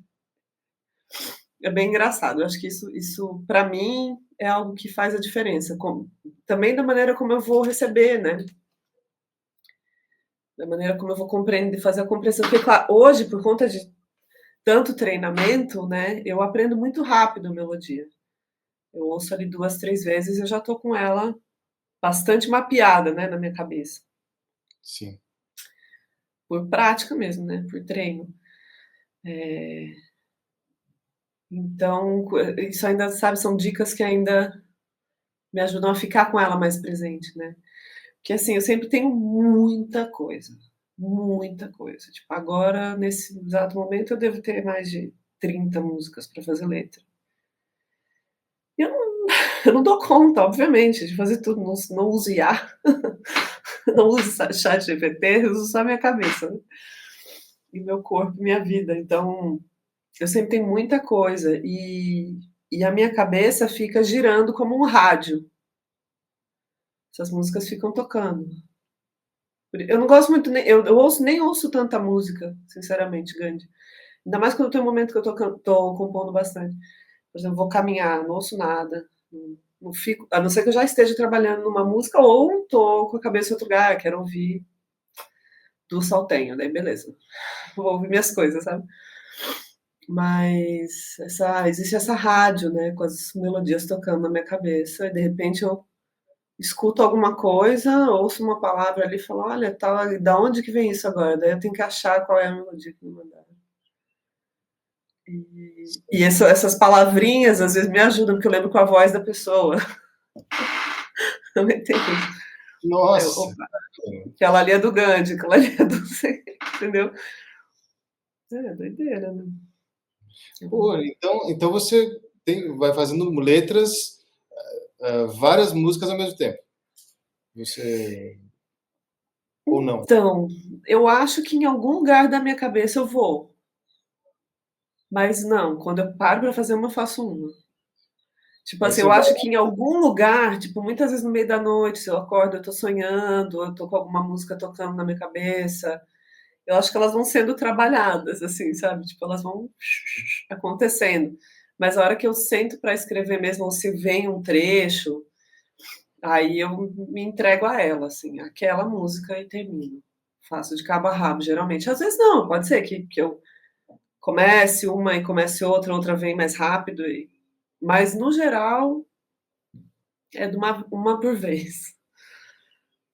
É bem engraçado. Eu acho que isso para mim, é algo que faz a diferença. Também da maneira como eu vou receber, né? Da maneira como eu vou compreender, fazer a compreensão. Porque, claro, hoje, por conta de tanto treinamento, né? Eu aprendo muito rápido a melodia. Eu ouço ali 2, 3 vezes e eu já tô com ela bastante mapeada, né, na minha cabeça. Sim. Por prática mesmo, né? Por treino. Então, isso ainda, sabe, são dicas que ainda me ajudam a ficar com ela mais presente, né? Porque assim, eu sempre tenho muita coisa. Muita coisa. Tipo, agora, nesse exato momento, eu devo ter mais de 30 músicas para fazer letra. E eu não dou conta, obviamente, de fazer tudo. Não, não uso IA, não uso chat GPT, eu uso só a minha cabeça, né? E meu corpo, minha vida. Então, eu sempre tenho muita coisa. E a minha cabeça fica girando como um rádio. Essas músicas ficam tocando. Eu não gosto muito, nem ouço tanta música, sinceramente, Gandhi. Ainda mais quando tem um momento que eu tô compondo bastante. Por exemplo, vou caminhar, não ouço nada. Não fico, a não ser que eu já esteja trabalhando numa música ou tô com a cabeça em outro lugar, quero ouvir do Saltenho, daí beleza. Vou ouvir minhas coisas, sabe? Mas existe essa rádio, né, com as melodias tocando na minha cabeça, e de repente eu escuto alguma coisa, ouço uma palavra ali e falo, olha, tá, da onde que vem isso agora? Daí eu tenho que achar qual é a melodia que me mandaram. E essas palavrinhas às vezes me ajudam, porque eu lembro com a voz da pessoa. Não entendi. Nossa. Opa, aquela ali é do Gandhi, aquela ali é do. Entendeu? É doideira, né? Pô, então você vai fazendo letras, várias músicas ao mesmo tempo. Você ou não? Então, eu acho que em algum lugar da minha cabeça eu vou. Mas não, quando eu paro para fazer uma, eu faço uma. Tipo Aí assim, você eu vai. acho que em algum lugar, tipo, muitas vezes no meio da noite, se eu acordo, eu tô sonhando, eu tô com alguma música tocando na minha cabeça. Eu acho que elas vão sendo trabalhadas, assim, sabe? Tipo, elas vão acontecendo. Mas a hora que eu sento para escrever mesmo, ou se vem um trecho, aí eu me entrego a ela, assim, aquela música e termino. Faço de cabo a rabo, geralmente. Às vezes não, pode ser que eu comece uma e comece outra, outra vem mais rápido. Mas, no geral, é de uma por vez.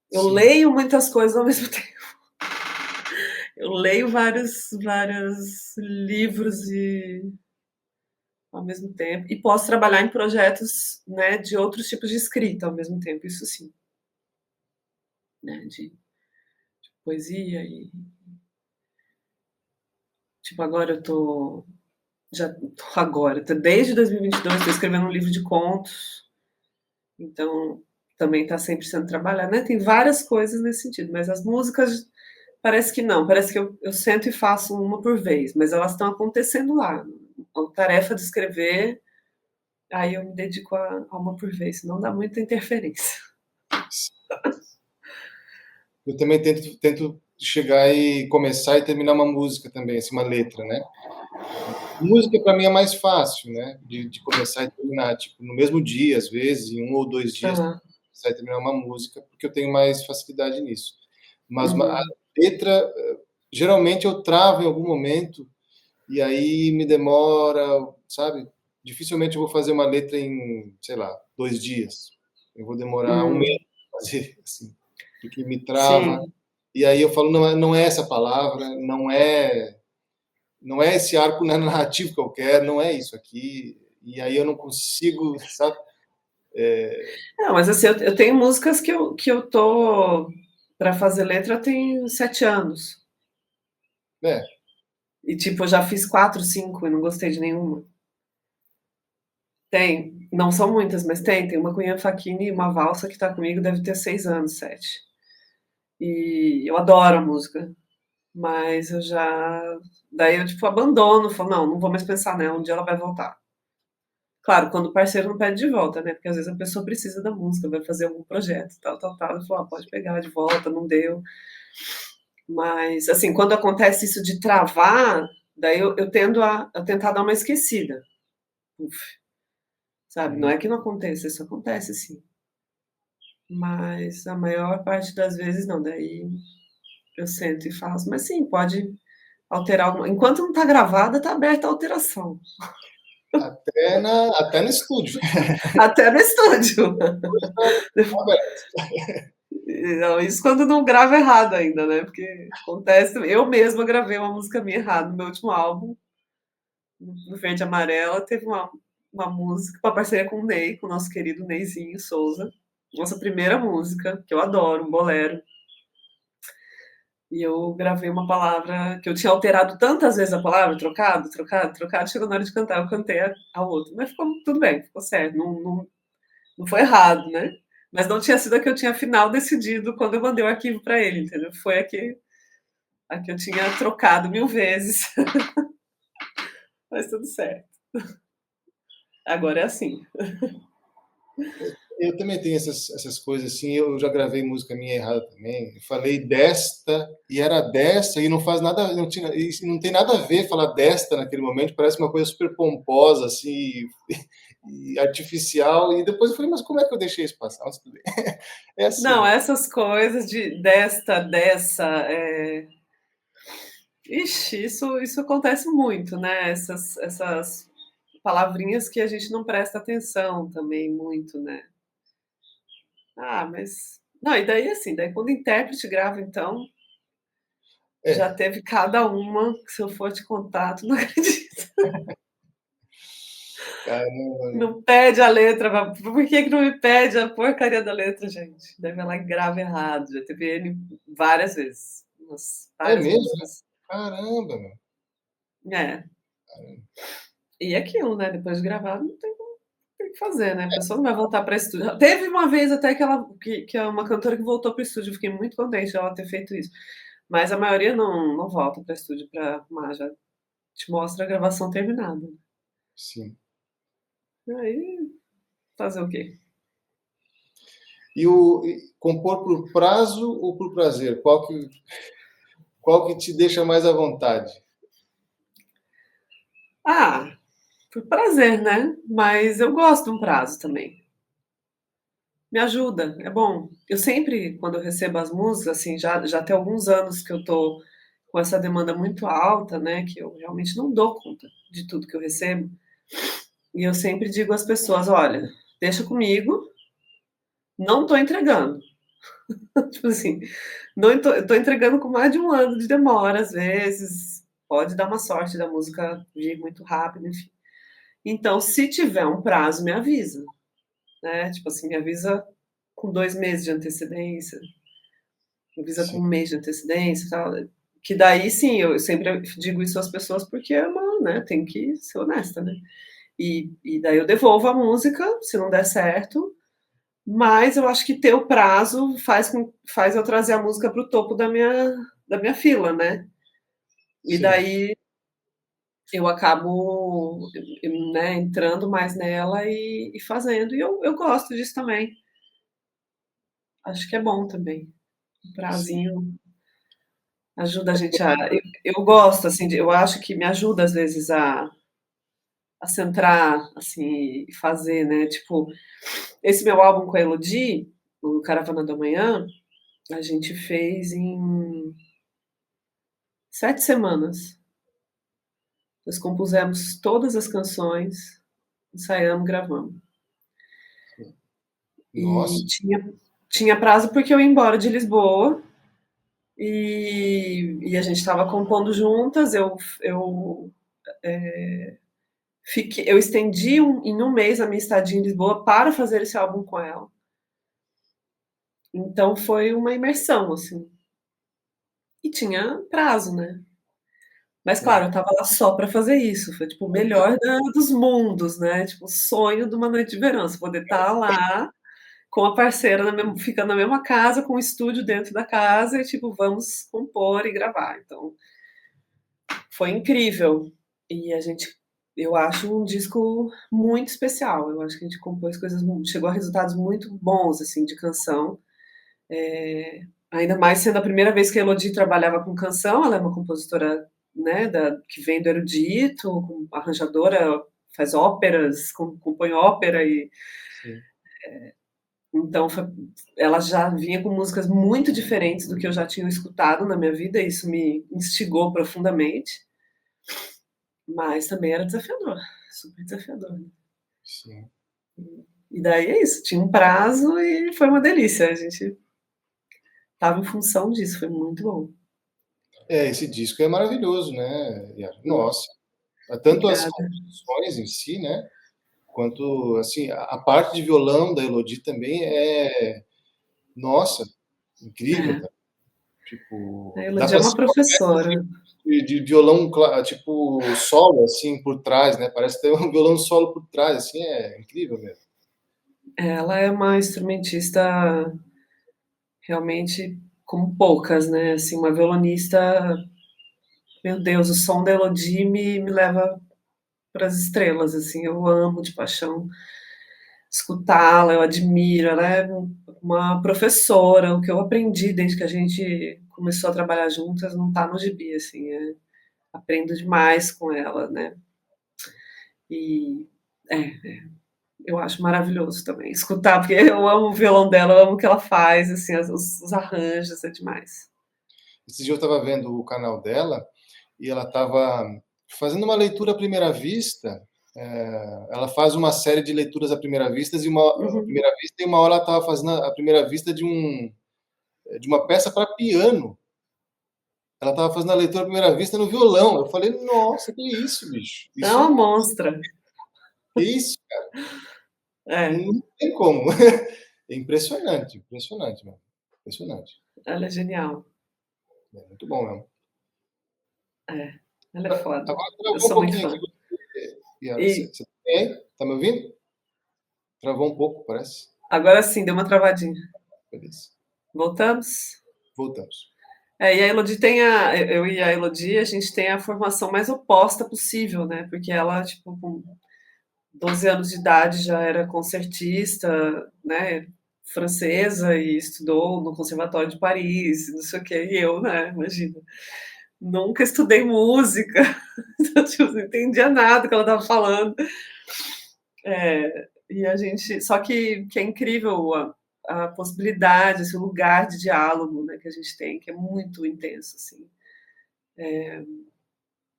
Eu Sim. leio muitas coisas ao mesmo tempo. Eu leio vários livros ao mesmo tempo e posso trabalhar em projetos, né, de outros tipos de escrita ao mesmo tempo, isso sim, né, de poesia e tipo agora eu tô já tô agora, desde 2022 estou escrevendo um livro de contos, então também está sempre sendo trabalhado, né? Tem várias coisas nesse sentido, mas as músicas parece que não, parece que eu sento e faço uma por vez, mas elas estão acontecendo lá. A tarefa de escrever, aí eu me dedico a uma por vez, senão dá muita interferência. Eu também tento chegar e começar e terminar uma música também, assim, uma letra, né? Música para mim é mais fácil, né? De começar e terminar, tipo, no mesmo dia, às vezes, em 1 ou 2 dias, Uhum. começar e terminar uma música, porque eu tenho mais facilidade nisso. Mas a Uhum. letra, geralmente eu travo em algum momento e aí me demora, sabe? Dificilmente eu vou fazer uma letra em, sei lá, 2 dias. Eu vou demorar um Uhum. mês fazer, assim, porque me trava. Sim. E aí eu falo, não é essa palavra, não é esse arco narrativo que eu quero, não é isso aqui. E aí eu não consigo, sabe? Não, mas assim, eu tenho músicas que eu tô para fazer letra tem 7 anos. É, E tipo, eu já fiz 4, 5 e não gostei de nenhuma. Tem, não são muitas, mas tem uma com Ian Facchini e uma valsa que tá comigo, deve ter 6 anos, 7. E eu adoro a música, mas eu já. Daí eu tipo abandono, falo, não vou mais pensar nela, um dia ela vai voltar. Claro, quando o parceiro não pede de volta, né? Porque às vezes a pessoa precisa da música, vai fazer algum projeto, tal, tal, tal. Eu falo, pode pegar de volta, não deu. Mas, assim, quando acontece isso de travar, daí eu tendo a tentar dar uma esquecida. Uf, sabe? Não uhum. é que não aconteça, isso acontece sim. Mas a maior parte das vezes não. Daí eu sento e faço. Mas sim, pode alterar alguma. Enquanto não está gravada, está aberta a alteração. Até no estúdio. Até no estúdio. Não, isso quando não grava errado ainda, né? Porque acontece. Eu mesma gravei uma música minha errada no meu último álbum, no Verde e Amarela. Teve uma música, uma parceria com o Ney, com o nosso querido Neyzinho Souza. Nossa primeira música, que eu adoro, um bolero. E eu gravei uma palavra que eu tinha alterado tantas vezes a palavra, trocado, trocado, trocado. Chegou na hora de cantar, eu cantei a outra. Mas ficou tudo bem, ficou certo. Não foi errado, né? Mas não tinha sido a que eu tinha final decidido quando eu mandei o arquivo para ele, entendeu? Foi a que eu tinha trocado 1000 vezes. Mas tudo certo. Agora é assim. Eu também tenho essas coisas assim. Eu já gravei música minha errada também. Eu falei desta e era desta e não faz nada, não tinha, e não tem nada a ver falar desta naquele momento. Parece uma coisa super pomposa assim e artificial. E depois eu falei, mas como é que eu deixei isso passar? Mas tudo bem. É Não, assim. essas coisas de desta, dessa. Ixi, isso acontece muito, né? Essas palavrinhas que a gente não presta atenção também muito, né? Ah, mas. Não, e daí assim, daí quando o intérprete grava, então, já É, teve cada uma que se eu for te contar, tu não acredita. caramba, né? Não pede a letra, por que não me pede a porcaria da letra, gente? Daí vai lá e grava errado. Já teve N várias vezes. É Várias mesmo? músicas. Caramba, meu. É. E é aquilo, né? Depois de gravar, não tem o que fazer, né? A pessoa não vai voltar para estúdio. Teve uma vez até que é uma cantora que voltou para estúdio. Eu fiquei muito contente dela ter feito isso. Mas a maioria não volta para estúdio para arrumar, já te mostra a gravação terminada. Sim. Aí, fazer o quê? Compor por prazo ou por prazer? Qual que te deixa mais à vontade? Ah, por prazer, né? Mas eu gosto de um prazo também. Me ajuda, é bom. Eu sempre, quando eu recebo as músicas, assim, já tem alguns anos que eu tô com essa demanda muito alta, né? Que eu realmente não dou conta de tudo que eu recebo. E eu sempre digo às pessoas, olha, deixa comigo, não tô entregando. Tipo assim, não tô entregando com mais de um ano de demora, às vezes. Pode dar uma sorte da música vir muito rápido, enfim. Então, se tiver um prazo, me avisa, né? Tipo assim, me avisa com 2 meses de antecedência, me avisa com Sim, 1 mês de antecedência, tal. Que daí sim, eu sempre digo isso às pessoas porque é uma, né? Tem que ser honesta, né? E daí eu devolvo a música, se não der certo, mas eu acho que ter o prazo faz eu trazer a música para o topo da minha fila, né? E sim. daí eu acabo, né, entrando mais nela e fazendo. E eu gosto disso também. Acho que é bom também. O Sim. prazinho ajuda a gente a. Eu gosto, assim, eu acho que me ajuda às vezes a centrar, assim, e fazer, né? Tipo, esse meu álbum com a Elodie, o Caravana da Manhã, a gente fez em 7 semanas. Nós compusemos todas as canções, ensaiamos, gravamos. E Nossa, tinha. tinha prazo porque eu ia embora de Lisboa e a gente estava compondo juntas. Eu estendi em um mês a minha estadia em Lisboa para fazer esse álbum com ela. Então foi uma imersão, assim. E tinha prazo, né? Mas Sim. claro, eu tava lá só para fazer isso. Foi tipo o melhor dos mundos, né? Tipo, o sonho de uma noite de verão, você poder estar lá com a parceira ficando na mesma casa, com o estúdio dentro da casa e tipo, vamos compor e gravar. Então, foi incrível. E eu acho um disco muito especial. Eu acho que a gente compôs coisas, chegou a resultados muito bons, assim, de canção. Ainda mais sendo a primeira vez que a Elodie trabalhava com canção, ela é uma compositora, né, que vem do erudito, arranjadora, faz óperas, compõe ópera e Sim. então ela já vinha com músicas muito diferentes do que eu já tinha escutado na minha vida, e isso me instigou profundamente, mas também era desafiador, super desafiador. Sim. E daí é isso, tinha um prazo e foi uma delícia, a gente estava em função disso, foi muito bom. Esse disco é maravilhoso, né, Yara? Nossa, tanto as Obrigada. composições em si, né, quanto, assim, a parte de violão da Elodie também é, nossa, incrível, É, tá? a Tipo, dá Elodie é para uma ser uma peça professora. de violão, tipo, solo, assim, por trás, né? Parece ter um violão solo por trás, assim, é incrível mesmo. Ela é uma instrumentista realmente como poucas, né? Assim, uma violonista, meu Deus, o som da Elodie me leva para as estrelas, assim, eu amo de paixão escutá-la, eu admiro, ela é uma professora, o que eu aprendi desde que a gente começou a trabalhar juntas não está no gibi, assim, aprendo demais com ela, né? E eu acho maravilhoso também escutar, porque eu amo o violão dela, eu amo o que ela faz, assim, os arranjos, é demais. Esse dia eu estava vendo o canal dela e ela estava fazendo uma leitura à primeira vista. Ela faz uma série de leituras à primeira vista Uhum. e uma hora ela estava fazendo a primeira vista de uma peça para piano. Ela estava fazendo a leitura à primeira vista no violão. Eu falei, nossa, que isso, bicho? É Isso uma não, monstra. que isso? É, Não tem como. É impressionante, impressionante, mano. Impressionante. ela é genial. É muito bom mesmo. É, ela é foda. Agora Eu travou um sou muito pouquinho aqui. fã. Yara. E Você tem? Tá me ouvindo? Travou um pouco, parece. agora sim, deu uma travadinha. Beleza. Voltamos? Voltamos. E a Elodie eu e a Elodie, a gente tem a formação mais oposta possível, né? Porque ela, tipo, com 12 anos de idade já era concertista, né? Francesa e estudou no Conservatório de Paris, não sei o quê. E eu, né? Imagina. Nunca estudei música, então, tipo, não entendia nada que ela estava falando. E a gente, só que é incrível a possibilidade, esse lugar de diálogo, né, que a gente tem, que é muito intenso, assim.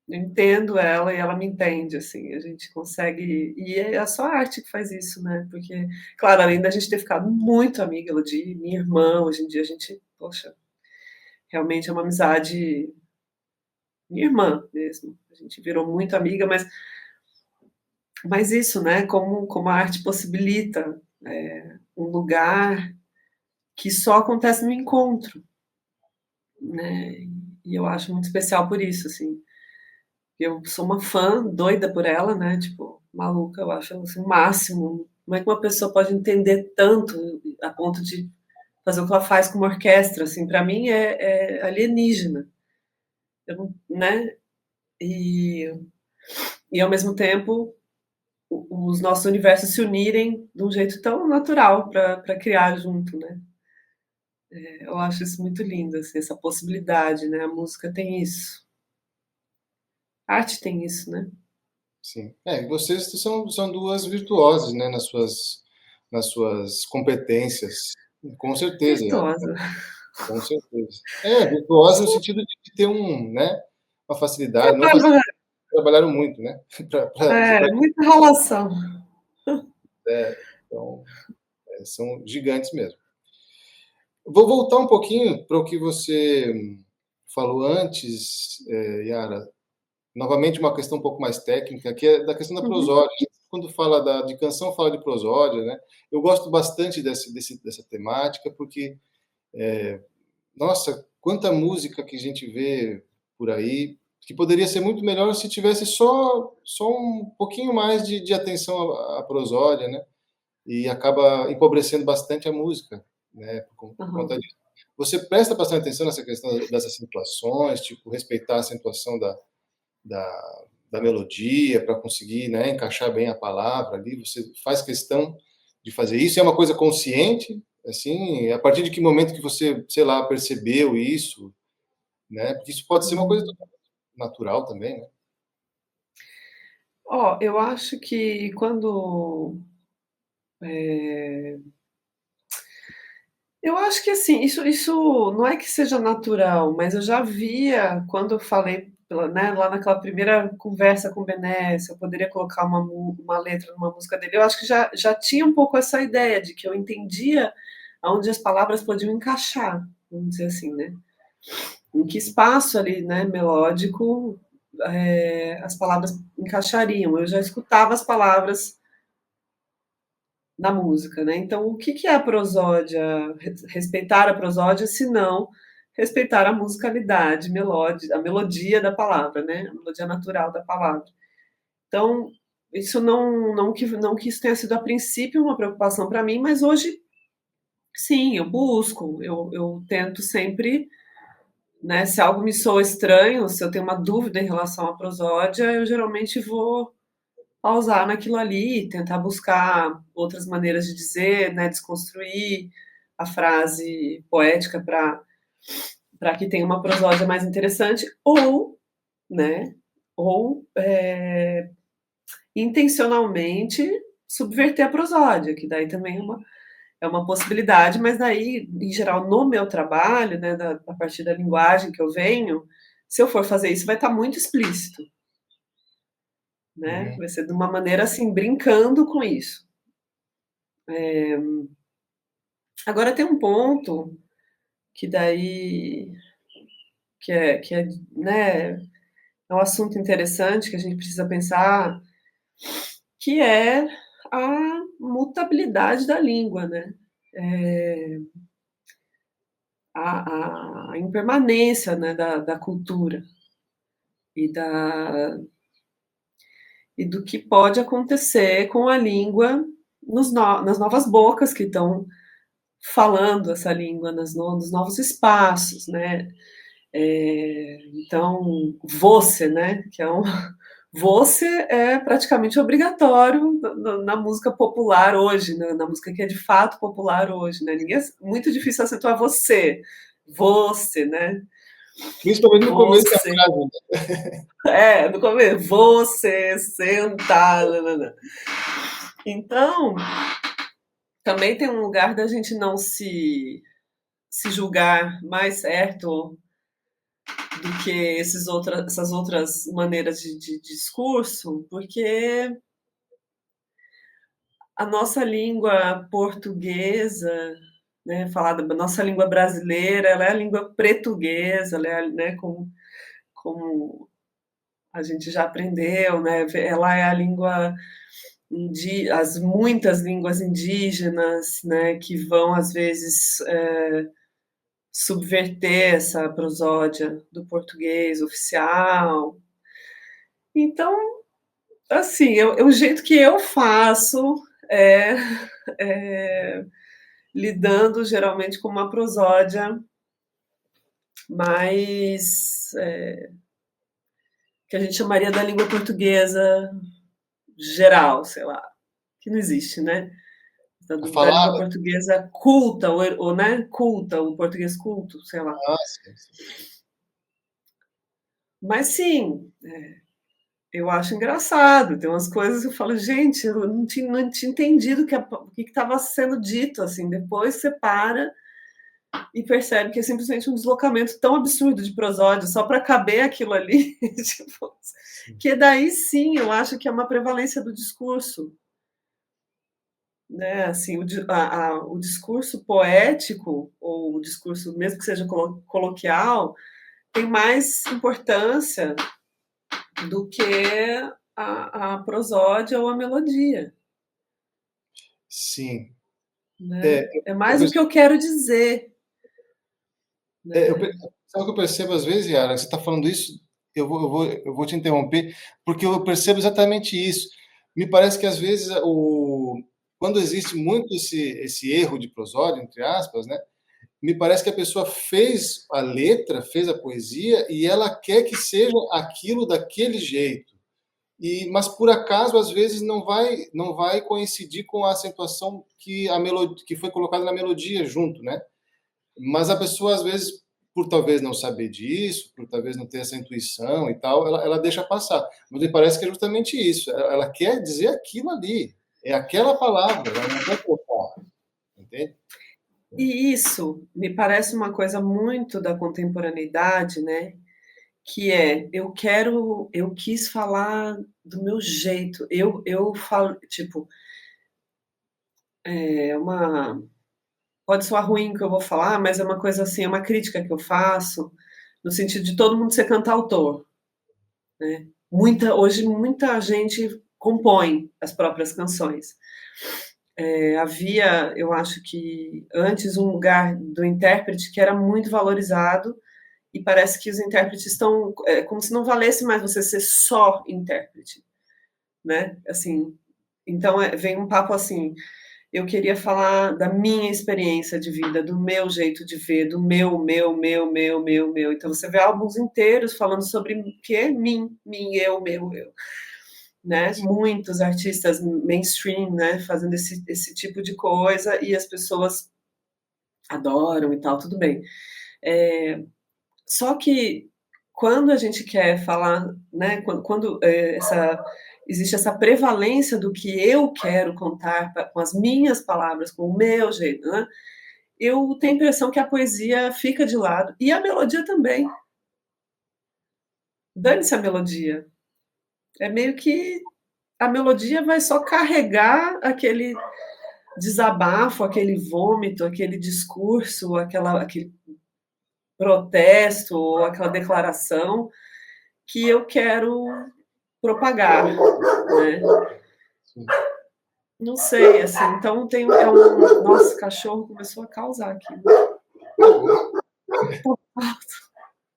Eu entendo ela e ela me entende, assim, a gente consegue, e é só a arte que faz isso, né, porque, claro, além da gente ter ficado muito amiga, Elodie, minha irmã, hoje em dia a gente, poxa, realmente é uma amizade, minha irmã mesmo, a gente virou muito amiga, mas isso, né, como a arte possibilita um lugar que só acontece no encontro, né? E eu acho muito especial por isso, assim. Eu sou uma fã doida por ela, né? Tipo, maluca, eu acho assim, o máximo. Como é que uma pessoa pode entender tanto a ponto de fazer o que ela faz com uma orquestra? Assim, para mim é alienígena, né? E, e ao mesmo tempo os nossos universos se unirem de um jeito tão natural para criar junto, né? Eu acho isso muito lindo, assim, essa possibilidade, né? A música tem isso. A arte tem isso, né? Sim. Vocês são duas virtuosas, né, nas suas competências. Com certeza, Yara. Virtuosa. Com certeza. Virtuosa no sentido de ter né, uma facilidade, não Trabalho, facilidade, trabalharam muito, né? muita enrolação. Então, são gigantes mesmo. Vou voltar um pouquinho para o que você falou antes, Yara. Novamente, uma questão um pouco mais técnica, que é da questão da Uhum, prosódia. Quando fala de canção, fala de prosódia, né? Eu gosto bastante dessa temática, porque, nossa, quanta música que a gente vê por aí, que poderia ser muito melhor se tivesse só um pouquinho mais de atenção à prosódia, né? E acaba empobrecendo bastante a música, né? Por conta uhum. disso. Você presta bastante atenção nessa questão das acentuações, tipo, respeitar a acentuação da melodia para conseguir, né, encaixar bem a palavra ali. Você faz questão de fazer isso? É uma coisa consciente? Assim, a partir de que momento que você, sei lá, percebeu isso, né? Porque isso pode ser uma coisa natural também, né? Ó, eu acho que quando, eu acho que assim, isso não é que seja natural, mas eu já via quando eu falei né, lá naquela primeira conversa com o Bené, se eu poderia colocar uma letra numa música dele, eu acho que já tinha um pouco essa ideia de que eu entendia aonde as palavras podiam encaixar, vamos dizer assim, né? Em que espaço ali, né, melódico, as palavras encaixariam. Eu já escutava as palavras na música, né? Então, o que é a prosódia? Respeitar a prosódia, se não respeitar a musicalidade, a melodia da palavra, né? A melodia natural da palavra. Então, isso não que isso tenha sido a princípio uma preocupação para mim, mas hoje, sim, eu busco, eu tento sempre, né? Se algo me soa estranho, se eu tenho uma dúvida em relação à prosódia, eu geralmente vou pausar naquilo ali, tentar buscar outras maneiras de dizer, né, desconstruir a frase poética para que tenha uma prosódia mais interessante, ou, né, ou intencionalmente subverter a prosódia, que daí também é uma possibilidade, mas daí, em geral, no meu trabalho, né, a partir da linguagem que eu venho, se eu for fazer isso, vai estar muito explícito, né? Uhum. Vai ser de uma maneira assim, brincando com isso. Agora tem um ponto que daí que é, né, é um assunto interessante que a gente precisa pensar, que é a mutabilidade da língua, né? É, a impermanência, né, da cultura e, e do que pode acontecer com a língua nas novas bocas que estão falando essa língua, nos novos espaços, né? Então, você, né? Que é um, você é praticamente obrigatório na música popular hoje, né? Na música que é de fato popular hoje, né? Ninguém, é muito difícil acentuar você, né? Principalmente no começo da Você, frase. no começo, você sentada, né? Então, também tem um lugar da gente não se julgar mais certo do que essas outras maneiras de discurso, porque a nossa língua portuguesa, né, falada, a nossa língua brasileira, ela é a língua portuguesa, ela é, né, como a gente já aprendeu, né, ela é a língua as muitas línguas indígenas, né, que vão às vezes subverter essa prosódia do português oficial. Então, assim, o jeito que eu faço é, é lidando geralmente com uma prosódia mais que a gente chamaria da língua portuguesa geral, sei lá, que não existe, né? A Da língua falada. portuguesa culta, ou né, culta, o português culto, sei lá. Ah, sim, sim. Mas sim, eu acho engraçado. Tem umas coisas que eu falo, gente, eu não tinha entendido o que estava sendo dito. Assim, depois você para e percebe que é simplesmente um deslocamento tão absurdo de prosódia só para caber aquilo ali. Tipo, Sim. que daí sim eu acho que é uma prevalência do discurso. né, assim, o discurso poético, ou o discurso, mesmo que seja coloquial, tem mais importância do que a prosódia ou a melodia, Sim. né? É, É eu, mais o que perce- eu quero dizer, é, eu, né? per- sabe o que eu percebo às vezes, Yara? Você está falando isso, eu vou te interromper, porque eu percebo exatamente isso. Me parece que às vezes quando existe muito esse erro de prosódia, entre aspas, né? Me parece que a pessoa fez a letra, fez a poesia e ela quer que seja aquilo daquele jeito. Mas por acaso às vezes não vai coincidir com a acentuação que a melodia que foi colocada na melodia junto, né? Mas a pessoa às vezes por talvez não saber disso, por talvez não ter essa intuição e tal, ela deixa passar. Mas me parece que é justamente isso. Ela quer dizer aquilo ali, é aquela palavra, ela não quer colocar, entende? E isso me parece uma coisa muito da contemporaneidade, né? Que é, eu quis falar do meu jeito. Eu falo, tipo, é uma, pode soar ruim o que eu vou falar, mas é uma coisa assim, é uma crítica que eu faço, no sentido de todo mundo ser cantautor, né? Hoje muita gente compõe as próprias canções. Havia, eu acho que antes, um lugar do intérprete que era muito valorizado, e parece que os intérpretes estão, como se não valesse mais você ser só intérprete, né? Assim, então vem um papo assim, eu queria falar da minha experiência de vida, do meu jeito de ver, do meu. Então você vê álbuns inteiros falando sobre o quê? Mim, eu, né? Muitos artistas mainstream, né? Fazendo esse tipo de coisa e as pessoas adoram e tal, tudo bem. Só que quando a gente quer falar, né? Existe essa prevalência do que eu quero contar com as minhas palavras, com o meu jeito, né? Eu tenho a impressão que a poesia fica de lado e a melodia também. Dane-se a melodia. É meio que a melodia vai só carregar aquele desabafo, aquele vômito, aquele discurso, aquele protesto ou aquela declaração que eu quero propagar, né? Sim. Não sei, assim, então tem nossa, o cachorro começou a causar aqui. Tá bom.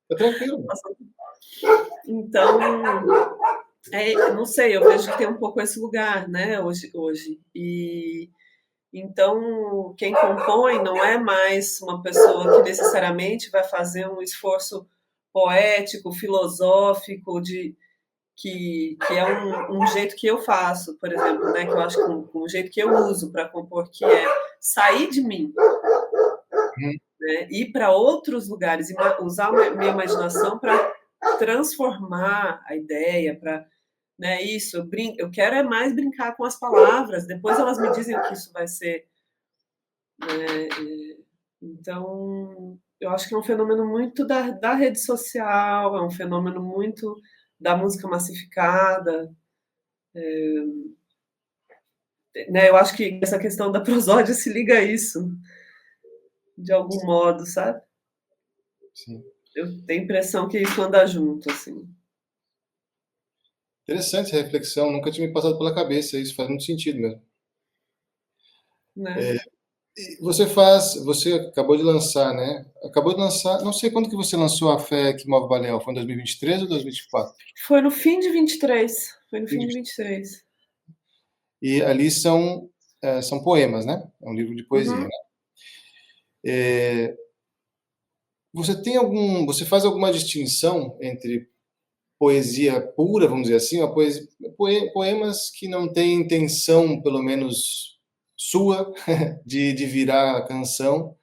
Tá tranquilo. Então, não sei, eu vejo que tem um pouco esse lugar, né, hoje. E então, quem compõe não é mais uma pessoa que necessariamente vai fazer um esforço poético, filosófico, que é um jeito que eu faço, por exemplo, né, que eu acho que um jeito que eu uso para compor, que é sair de mim, Uhum. né, ir para outros lugares e usar a minha imaginação para transformar a ideia, para, né, isso, eu quero é mais brincar com as palavras, depois elas me dizem o que isso vai ser, né, então eu acho que é um fenômeno muito da rede social, é um fenômeno muito da música massificada, né, eu acho que essa questão da prosódia se liga a isso, de algum modo, sabe? Sim. Eu tenho a impressão que isso anda junto, assim, Interessante essa reflexão, nunca tinha me passado pela cabeça, isso faz muito sentido mesmo. né? E você acabou de lançar, né? Acabou de lançar, não sei quando que você lançou A Fé que Move Baléu, foi em 2023 ou 2024? Foi no fim de 23, foi no fim de 23. E ali são poemas, né? É um livro de poesia, né? Uhum. Você faz alguma distinção entre poesia pura, vamos dizer assim, poemas que não têm intenção, pelo menos sua, de virar canção,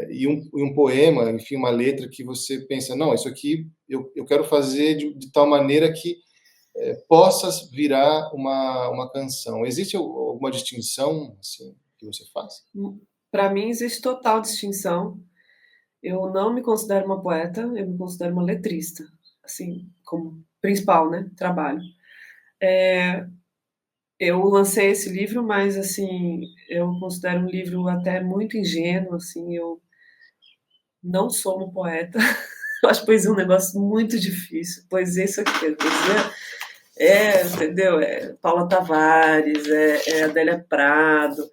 e um poema, enfim, uma letra que você pensa, não, isso aqui eu quero fazer de tal maneira que possa virar uma canção. Existe alguma distinção assim que você faz? Para mim existe total distinção. Eu não me considero uma poeta, eu me considero uma letrista, assim, como principal, né, trabalho. Eu lancei esse livro, mas, assim, eu considero um livro até muito ingênuo, assim, eu não sou uma poeta. Eu acho poesia um negócio muito difícil. Poesia é isso aqui, poesia entendeu? É Paula Tavares, é Adélia Prado,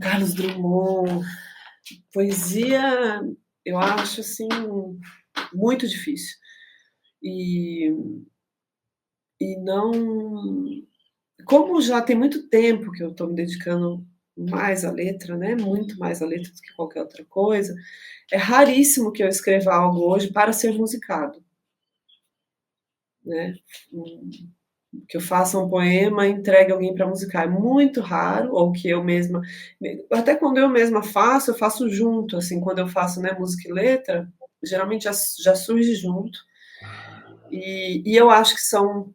Carlos Drummond. Poesia, eu acho, assim, muito difícil. E, e não. Como já tem muito tempo que eu estou me dedicando mais à letra, né? Muito mais à letra do que qualquer outra coisa, é raríssimo que eu escreva algo hoje para ser musicado, né? Que eu faça um poema e entregue alguém para musicar. É muito raro, ou que eu mesma. Até quando eu mesma faço, eu faço junto. Assim, quando eu faço, né, música e letra, geralmente já surge junto. E eu acho que são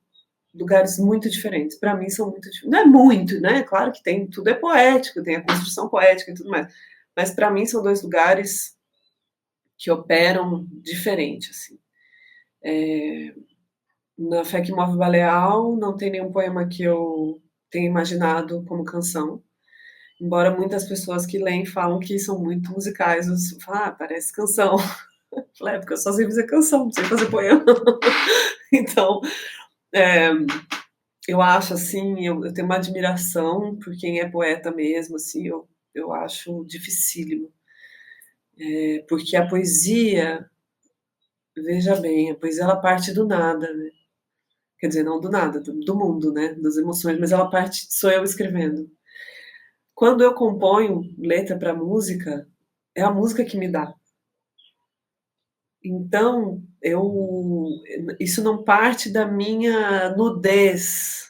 lugares muito diferentes. Para mim, são muito diferentes. Não é muito, né? Claro que tem, tudo é poético, tem a construção poética e tudo mais. Mas para mim, são dois lugares que operam diferente, assim. Na Fé que Move Baleal, não tem nenhum poema que eu tenha imaginado como canção. Embora muitas pessoas que leem falam que são muito musicais. Eu falo, parece canção. Falei, porque eu só sei fazer canção, não sei fazer poema. Então, é, eu acho, assim, eu tenho uma admiração por quem é poeta mesmo, assim, eu acho dificílimo. Porque a poesia, veja bem, a poesia ela parte do nada, né? Quer dizer, não do nada, do mundo, né? Das emoções, mas ela parte, sou eu escrevendo. Quando eu componho letra para música, é a música que me dá. Então, isso não parte da minha nudez,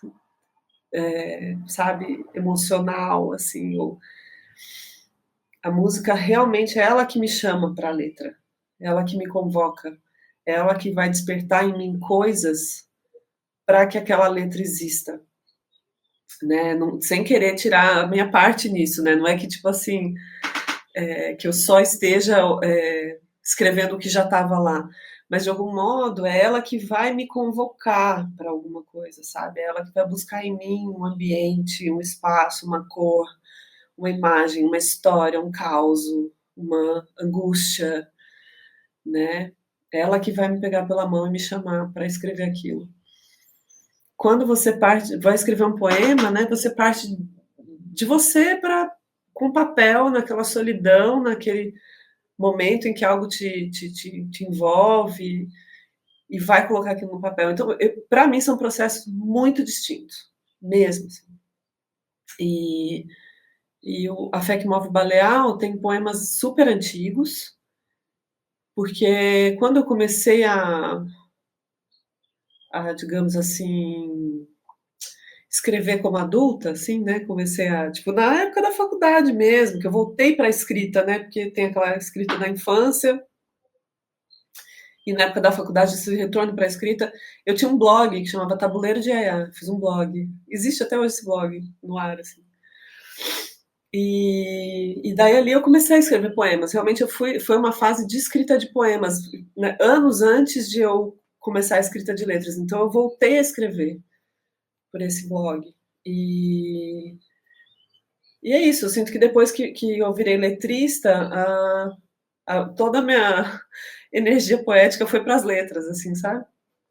sabe, emocional, assim. A música realmente é ela que me chama para a letra, é ela que me convoca, é ela que vai despertar em mim coisas para que aquela letra exista, né? Não, sem querer tirar a minha parte nisso, né? Não é que tipo assim, que eu só esteja escrevendo o que já estava lá. Mas, de algum modo, é ela que vai me convocar para alguma coisa, sabe? É ela que vai buscar em mim um ambiente, um espaço, uma cor, uma imagem, uma história, um caos, uma angústia, né? É ela que vai me pegar pela mão e me chamar para escrever aquilo. Quando você vai escrever um poema, né? Você parte de você para com papel, naquela solidão, naquele momento em que algo te envolve e vai colocar aquilo no papel. Então, para mim, são processos muito distintos, mesmo. Assim. A Fé que Move Baleal tem poemas super antigos, porque quando eu comecei digamos assim, escrever como adulta, assim, né? Comecei tipo, na época da faculdade mesmo, que eu voltei para a escrita, né? Porque tem aquela escrita da infância, e na época da faculdade, esse retorno para a escrita, eu tinha um blog que chamava Tabuleiro de Yaya, fiz um blog. Existe até hoje esse blog no ar, assim. E daí ali eu comecei a escrever poemas. Realmente foi uma fase de escrita de poemas, né, anos antes de eu começar a escrita de letras. Então eu voltei a escrever por esse blog. E é isso, eu sinto que depois que eu virei letrista, toda a minha energia poética foi para as letras, assim, sabe?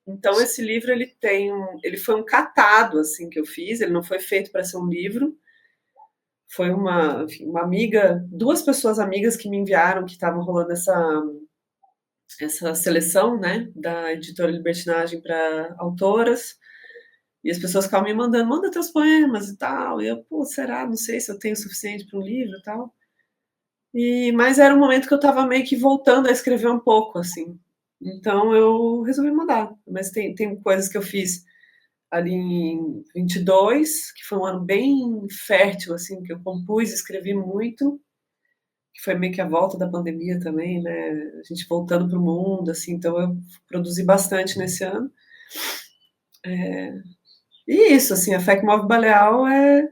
Então esse livro ele foi um catado assim que eu fiz, ele não foi feito para ser um livro. Foi enfim, uma amiga, duas pessoas amigas que me enviaram que estavam rolando essa seleção, né, da editora Libertinagem para autoras. E as pessoas ficavam me mandando, manda teus poemas e tal. E eu, pô, será? Não sei se eu tenho o suficiente para um livro e tal. Mas era um momento que eu estava meio que voltando a escrever um pouco, assim. Então eu resolvi mandar. Mas tem coisas que eu fiz ali em 22, que foi um ano bem fértil, assim, que eu compus, escrevi muito, que foi meio que a volta da pandemia também, né? A gente voltando para o mundo, assim, então eu produzi bastante nesse ano. E isso, assim, a Fé que Move Baleal é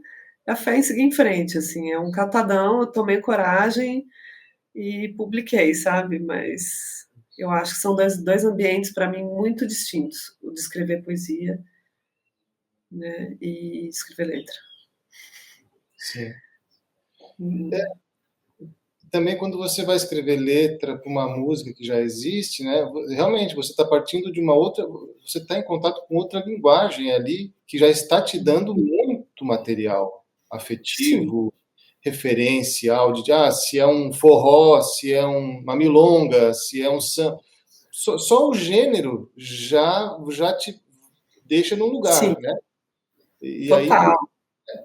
a fé em seguir em frente, assim, é um catadão, eu tomei coragem e publiquei, sabe? Mas eu acho que são dois ambientes, para mim, muito distintos, o de escrever poesia né, e escrever letra. Sim. Hum. Também quando você vai escrever letra para uma música que já existe, né? Realmente você está partindo de uma outra, você está em contato com outra linguagem ali que já está te dando muito material Sim, afetivo, referencial de se é um forró, se é uma milonga, se é um samba, só o gênero já te deixa num sim, lugar, né? E aí, total.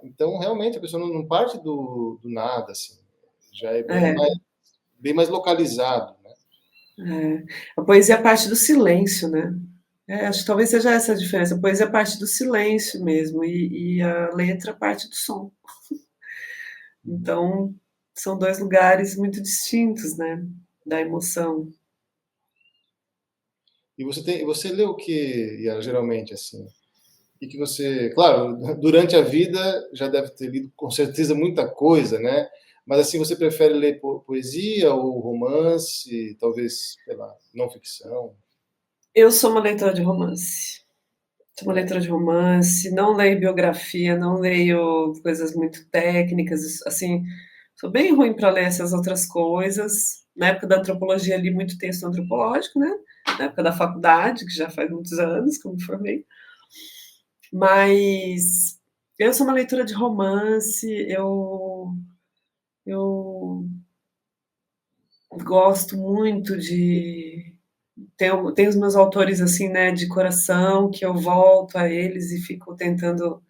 então realmente a pessoa não parte do nada assim, já é É, bem mais localizado, né? é. A poesia parte do silêncio, né? Acho que talvez seja essa a diferença. A poesia parte do silêncio mesmo, e a letra parte do som. Uhum. Então, são dois lugares muito distintos, né? Da emoção. E você lê o que, Yara, geralmente, assim? E que você, claro, durante a vida já deve ter lido com certeza muita coisa, né? Mas assim, você prefere ler poesia ou romance, talvez, sei lá, não ficção? Eu sou uma leitora de romance. Sou uma É. leitora de romance, não leio biografia, não leio coisas muito técnicas, assim, sou bem ruim para ler essas outras coisas. Na época da antropologia li muito texto antropológico, né? Na época da faculdade, que já faz muitos anos que eu me formei. Mas eu sou uma leitora de romance, eu gosto muito de. Tenho os meus autores assim, né, de coração, que eu volto a eles e fico tentando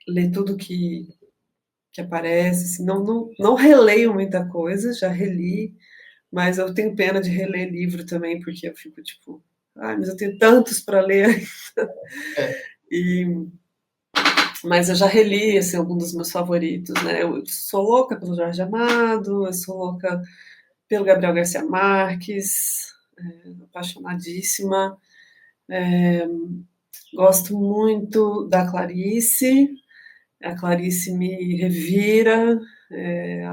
ler tudo que aparece. Assim, não releio muita coisa, já reli, mas eu tenho pena de reler livro também, porque eu fico tipo, ai, mas eu tenho tantos para ler. É. E, mas eu já reli assim, alguns dos meus favoritos, né? Eu sou louca pelo Jorge Amado, eu sou louca pelo Gabriel Garcia Marques, apaixonadíssima. Gosto muito da Clarice. A Clarice me revira,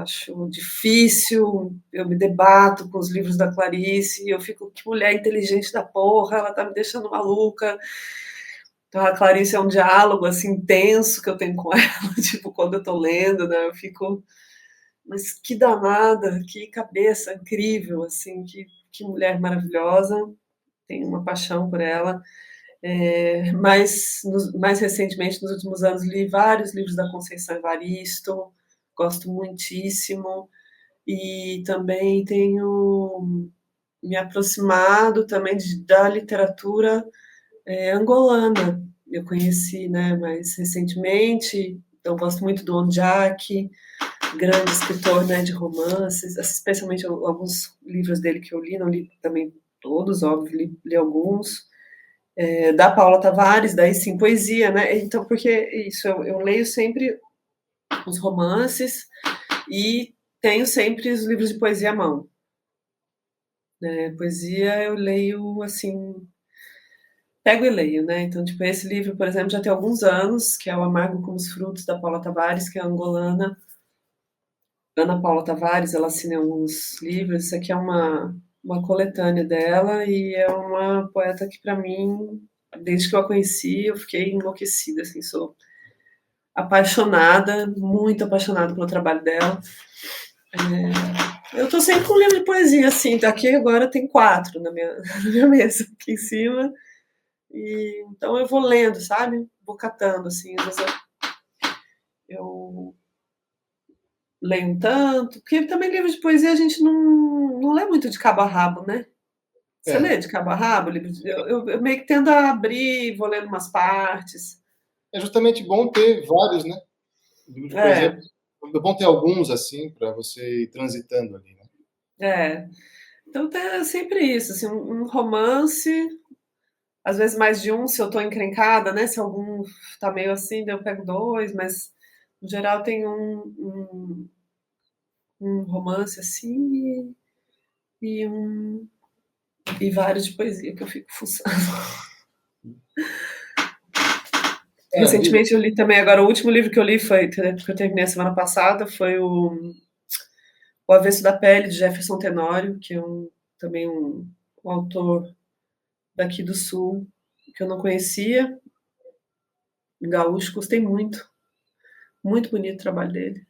acho difícil, eu me debato com os livros da Clarice, e eu fico, que mulher inteligente da porra, ela tá me deixando maluca. Então a Clarice é um diálogo assim intenso que eu tenho com ela, tipo, quando eu tô lendo, né, eu fico, mas que danada, que cabeça incrível, assim, que mulher maravilhosa, tenho uma paixão por ela. Mais recentemente, nos últimos anos, li vários livros da Conceição Evaristo, gosto muitíssimo, e também tenho me aproximado também da literatura angolana. Eu conheci, né, mais recentemente, então gosto muito do Ondiak, grande escritor, né, de romances, especialmente alguns livros dele que eu li, não li também todos, óbvio, li alguns, da Paula Tavares, daí sim, poesia, né? Então, porque isso, eu leio sempre os romances e tenho sempre os livros de poesia à mão. Né? Poesia eu leio assim, pego e leio, né? Então, tipo, esse livro, por exemplo, já tem alguns anos, que é O Amargo como os Frutos, da Paula Tavares, que é angolana. Ana Paula Tavares, ela assina alguns livros. Isso aqui é uma coletânea dela e é uma poeta que, para mim, desde que eu a conheci, eu fiquei enlouquecida, assim, sou apaixonada, muito apaixonada pelo trabalho dela. Eu tô sempre com um livro de poesia, assim, daqui agora tem 4 na minha mesa, aqui em cima, e então eu vou lendo, sabe? Vou catando, assim, às vezes eu leio um tanto, porque também livro de poesia a gente não lê muito de cabo a rabo, né? Você É, lê de cabo a rabo? Eu meio que tendo a abrir, vou lendo umas partes. é justamente bom ter vários, né? Livro de poesia, É, é bom ter alguns, assim, para você ir transitando ali, né? é. Então é sempre isso, assim, um romance, às vezes mais de um, se eu tô encrencada, né? Se algum tá meio assim, daí eu pego 2, mas no geral tem um romance assim e, um, e vários de poesia que eu fico fuçando. É, Recentemente eu li também, agora o último livro que eu li foi, que eu terminei a semana passada, foi o Avesso da Pele, de Jefferson Tenório, que é também um autor daqui do Sul, que eu não conhecia, gaúcho, gostei muito. Muito bonito o trabalho dele.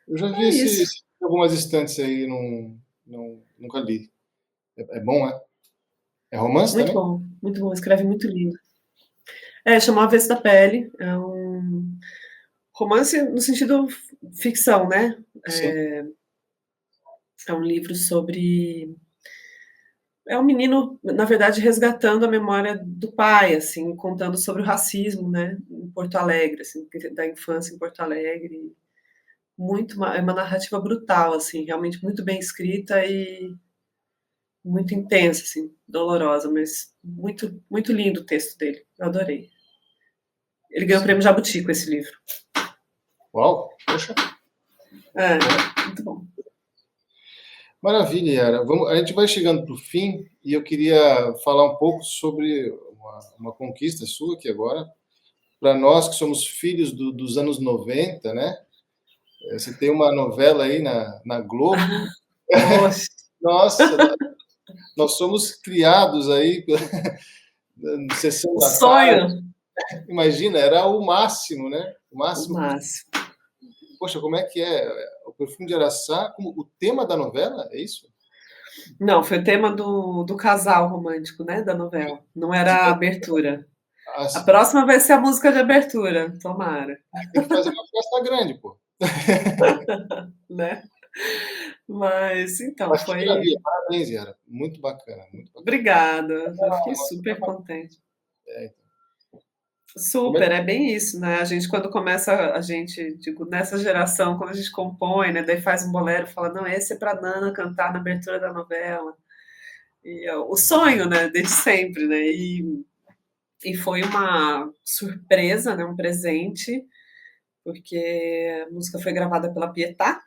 Eu já vi É isso. algumas estantes aí, nunca li. É bom, é? É romance também? Muito bom, escreve muito lindo. Chama Avesso da Pele, é um romance no sentido ficção, né? Sim. É um livro sobre. É um menino, na verdade, resgatando a memória do pai, assim, contando sobre o racismo, né? Em Porto Alegre, assim, da infância em Porto Alegre. É uma narrativa brutal, assim, realmente muito bem escrita e muito intensa, assim, dolorosa, mas muito, muito lindo o texto dele. Eu adorei. Ele ganhou o Sim. prêmio Jabuti com esse livro. Uau, poxa. É, muito bom. Maravilha, Yara. A gente vai chegando para o fim e eu queria falar um pouco sobre uma conquista sua aqui agora. Para nós que somos filhos dos anos 90, né? Você tem uma novela aí na Globo. Poxa, Nossa, nós somos criados aí sessão o da tarde. sonho, Imagina, era o máximo, né? O o máximo. máximo. Poxa, como é que é? O Perfume de Araçá, como o tema da novela, é isso? Não, foi o tema do casal romântico, né, da novela. Não era a abertura. A Assim, próxima vai ser a música de abertura, tomara, tem que fazer uma festa grande, pô. né? Mas então Mas que foi. maravilha, parabéns, Yara. Muito bacana, muito bacana. Obrigada, eu fiquei super contente. É, como é Super, que... é bem isso, né? A gente, quando começa, a gente, digo, nessa geração, quando a gente compõe, né? Daí faz um bolero, fala, não, esse é pra Nana cantar na abertura da novela. E o sonho, né? Desde sempre, né? E foi uma surpresa, né? Um presente, porque a música foi gravada pela Pietà,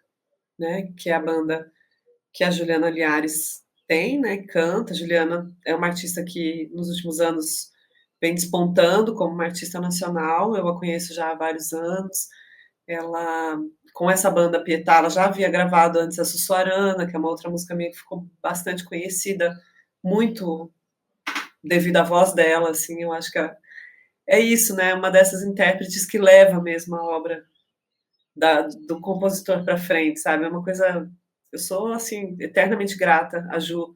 né? Que é a banda que a Juliana Liares tem, né? Canta. A Juliana é uma artista que nos últimos anos vem despontando como uma artista nacional. Eu a conheço já há vários anos. Ela, com essa banda Pietà, ela já havia gravado antes a Sussuarana, que é uma outra música minha que ficou bastante conhecida, muito devido à voz dela, assim, eu acho que é isso, né? Uma dessas intérpretes que leva mesmo a obra do compositor para frente, sabe? É uma coisa. Eu sou, assim, eternamente grata a Ju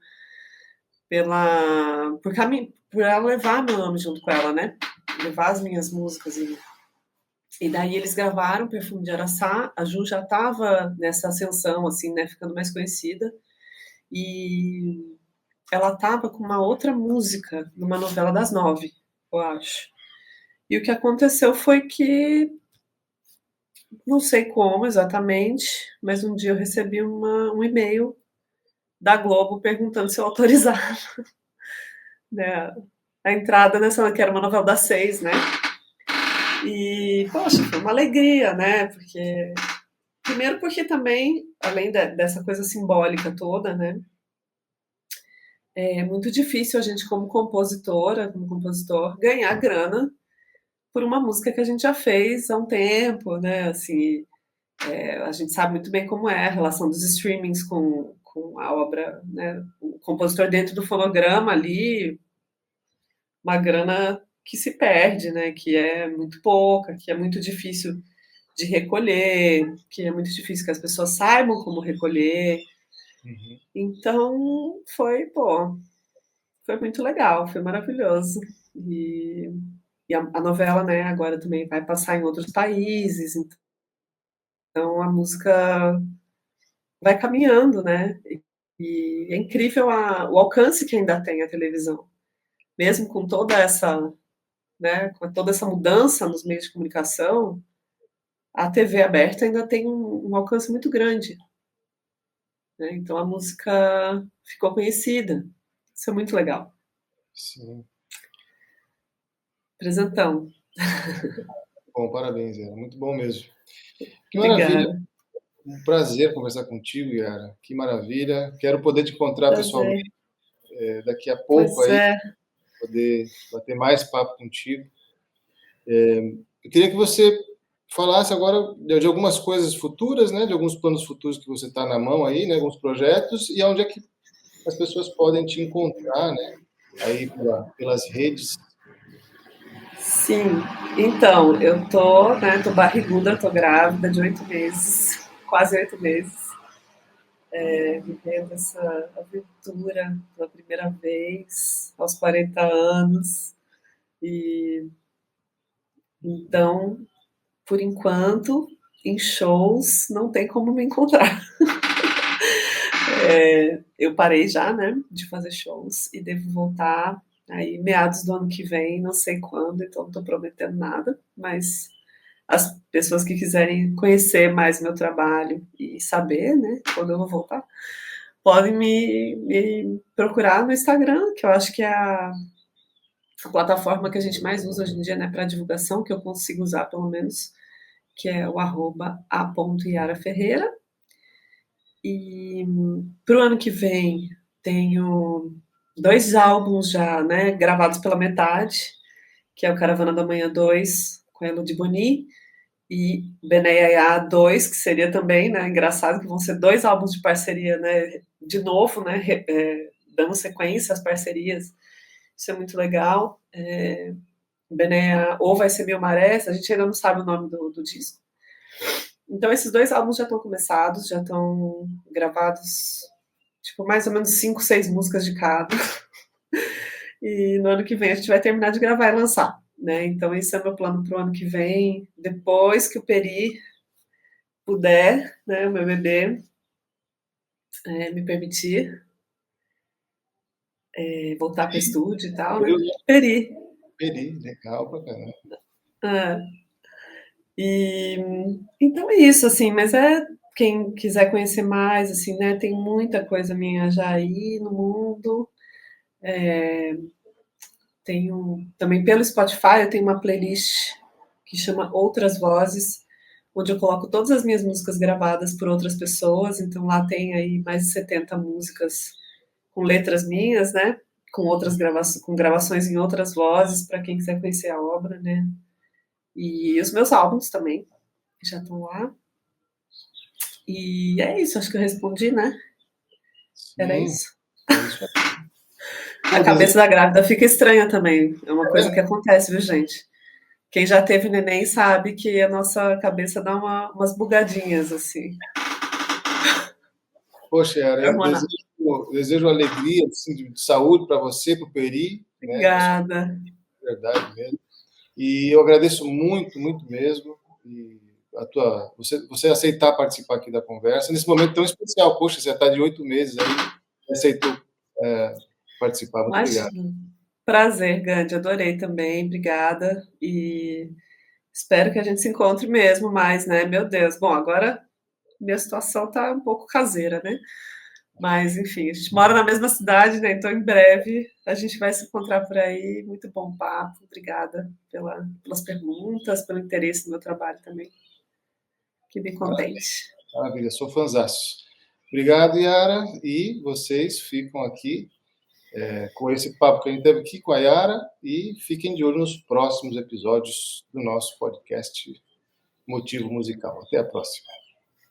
por ela levar meu nome junto com ela, né? Levar as minhas músicas. E daí eles gravaram Perfume de Araçá, a Ju já estava nessa ascensão, assim, né? Ficando mais conhecida. E ela estava com uma outra música numa novela das 9, eu acho. E o que aconteceu foi que não sei como exatamente, mas um dia eu recebi um e-mail da Globo perguntando se eu autorizava, né, a entrada nessa, que era uma novela das 6, né? E, poxa, foi uma alegria, né? Porque, primeiro porque também, além dessa coisa simbólica toda, né? É muito difícil a gente, como compositora, como compositor, ganhar grana por uma música que a gente já fez há um tempo, né? Assim, a gente sabe muito bem como é a relação dos streamings com a obra, né? O compositor dentro do fonograma ali, uma grana que se perde, né? Que é muito pouca, que é muito difícil de recolher, que é muito difícil que as pessoas saibam como recolher. Uhum. Então, foi muito legal, foi maravilhoso. E a novela, né, agora também vai passar em outros países, então a música vai caminhando, né? E é incrível o alcance que ainda tem a televisão, mesmo com toda essa, né, com toda essa mudança nos meios de comunicação, a TV aberta ainda tem um alcance muito grande, né? Então a música ficou conhecida. Isso é muito legal. Sim. Presentão. Bom, parabéns, Yara. Muito bom mesmo. Que maravilha. Obrigada. Um prazer conversar contigo, Yara. Que maravilha. Quero poder te encontrar pessoalmente Prazer. daqui a pouco Pois aí, é. poder bater mais papo contigo. Eu queria que você falasse agora de algumas coisas futuras, né? De alguns planos futuros que você está na mão aí, né? Alguns projetos e onde é que as pessoas podem te encontrar, né? Aí pelas redes. Sim, então, eu tô, né, tô barriguda, tô grávida de 8 meses, quase 8 meses, vivendo essa aventura pela primeira vez, aos 40 anos, e então, por enquanto, em shows, não tem como me encontrar. Eu parei já, né, de fazer shows e devo voltar aí meados do ano que vem, não sei quando, então não tô prometendo nada, mas as pessoas que quiserem conhecer mais meu trabalho e saber, né, quando eu vou voltar, podem me procurar no Instagram, que eu acho que é a plataforma que a gente mais usa hoje em dia, né, para divulgação, que eu consigo usar pelo menos, que é o @a.yaraferreira. E para o ano que vem tenho 2 álbuns já, né, gravados pela metade, que é o Caravana da Manhã 2, com a Elodie Boni, e Benéia 2, que seria também, né, engraçado que vão ser 2 álbuns de parceria, né, de novo, né, dando sequência às parcerias, isso é muito legal. Benéia ou vai ser Mil Marés, a gente ainda não sabe o nome do disco. Então esses 2 álbuns já estão começados, já estão gravados, tipo, mais ou menos 5, 6 músicas de cada. E no ano que vem a gente vai terminar de gravar e lançar, né? Então esse é o meu plano para o ano que vem, depois que o Peri puder, né, o meu bebê, me permitir voltar para o estúdio e tal, né? Peri. Peri, legal pra caramba. Ah, e então é isso, assim, mas quem quiser conhecer mais, assim, né? Tem muita coisa minha já aí no mundo. Tenho também pelo Spotify, eu tenho uma playlist que chama Outras Vozes, onde eu coloco todas as minhas músicas gravadas por outras pessoas. Então lá tem aí mais de 70 músicas com letras minhas, né? Com outras com gravações em outras vozes, para quem quiser conhecer a obra, né? E os meus álbuns também, que já estão lá. E é isso, acho que eu respondi, né? Era Sim, isso. é isso aí. A Pô, cabeça desejo, da grávida fica estranha também. É uma coisa que acontece, viu, gente? Quem já teve neném sabe que a nossa cabeça dá umas bugadinhas, assim. poxa, Yara, É hormonal. desejo alegria, assim, de saúde para você, para o Peri, né? Acho que Obrigada. é verdade mesmo. E eu agradeço muito, muito mesmo. E você aceitar participar aqui da conversa nesse momento tão especial. Poxa, você está de 8 meses aí, aceitou é, participar. Muito obrigado. Imagina. Prazer, Gandhi. Adorei também. Obrigada. E espero que a gente se encontre mesmo mais, né? Meu Deus. Bom, agora minha situação tá um pouco caseira, né? Mas, enfim, a gente mora na mesma cidade, né? Então, em breve, a gente vai se encontrar por aí. Muito bom papo. Obrigada pelas perguntas, pelo interesse no meu trabalho também. Que bem contente. Maravilha, sou fãzaço. Obrigado, Yara. E vocês ficam aqui com esse papo que a gente teve aqui com a Yara e fiquem de olho nos próximos episódios do nosso podcast Motivo Musical. Até a próxima.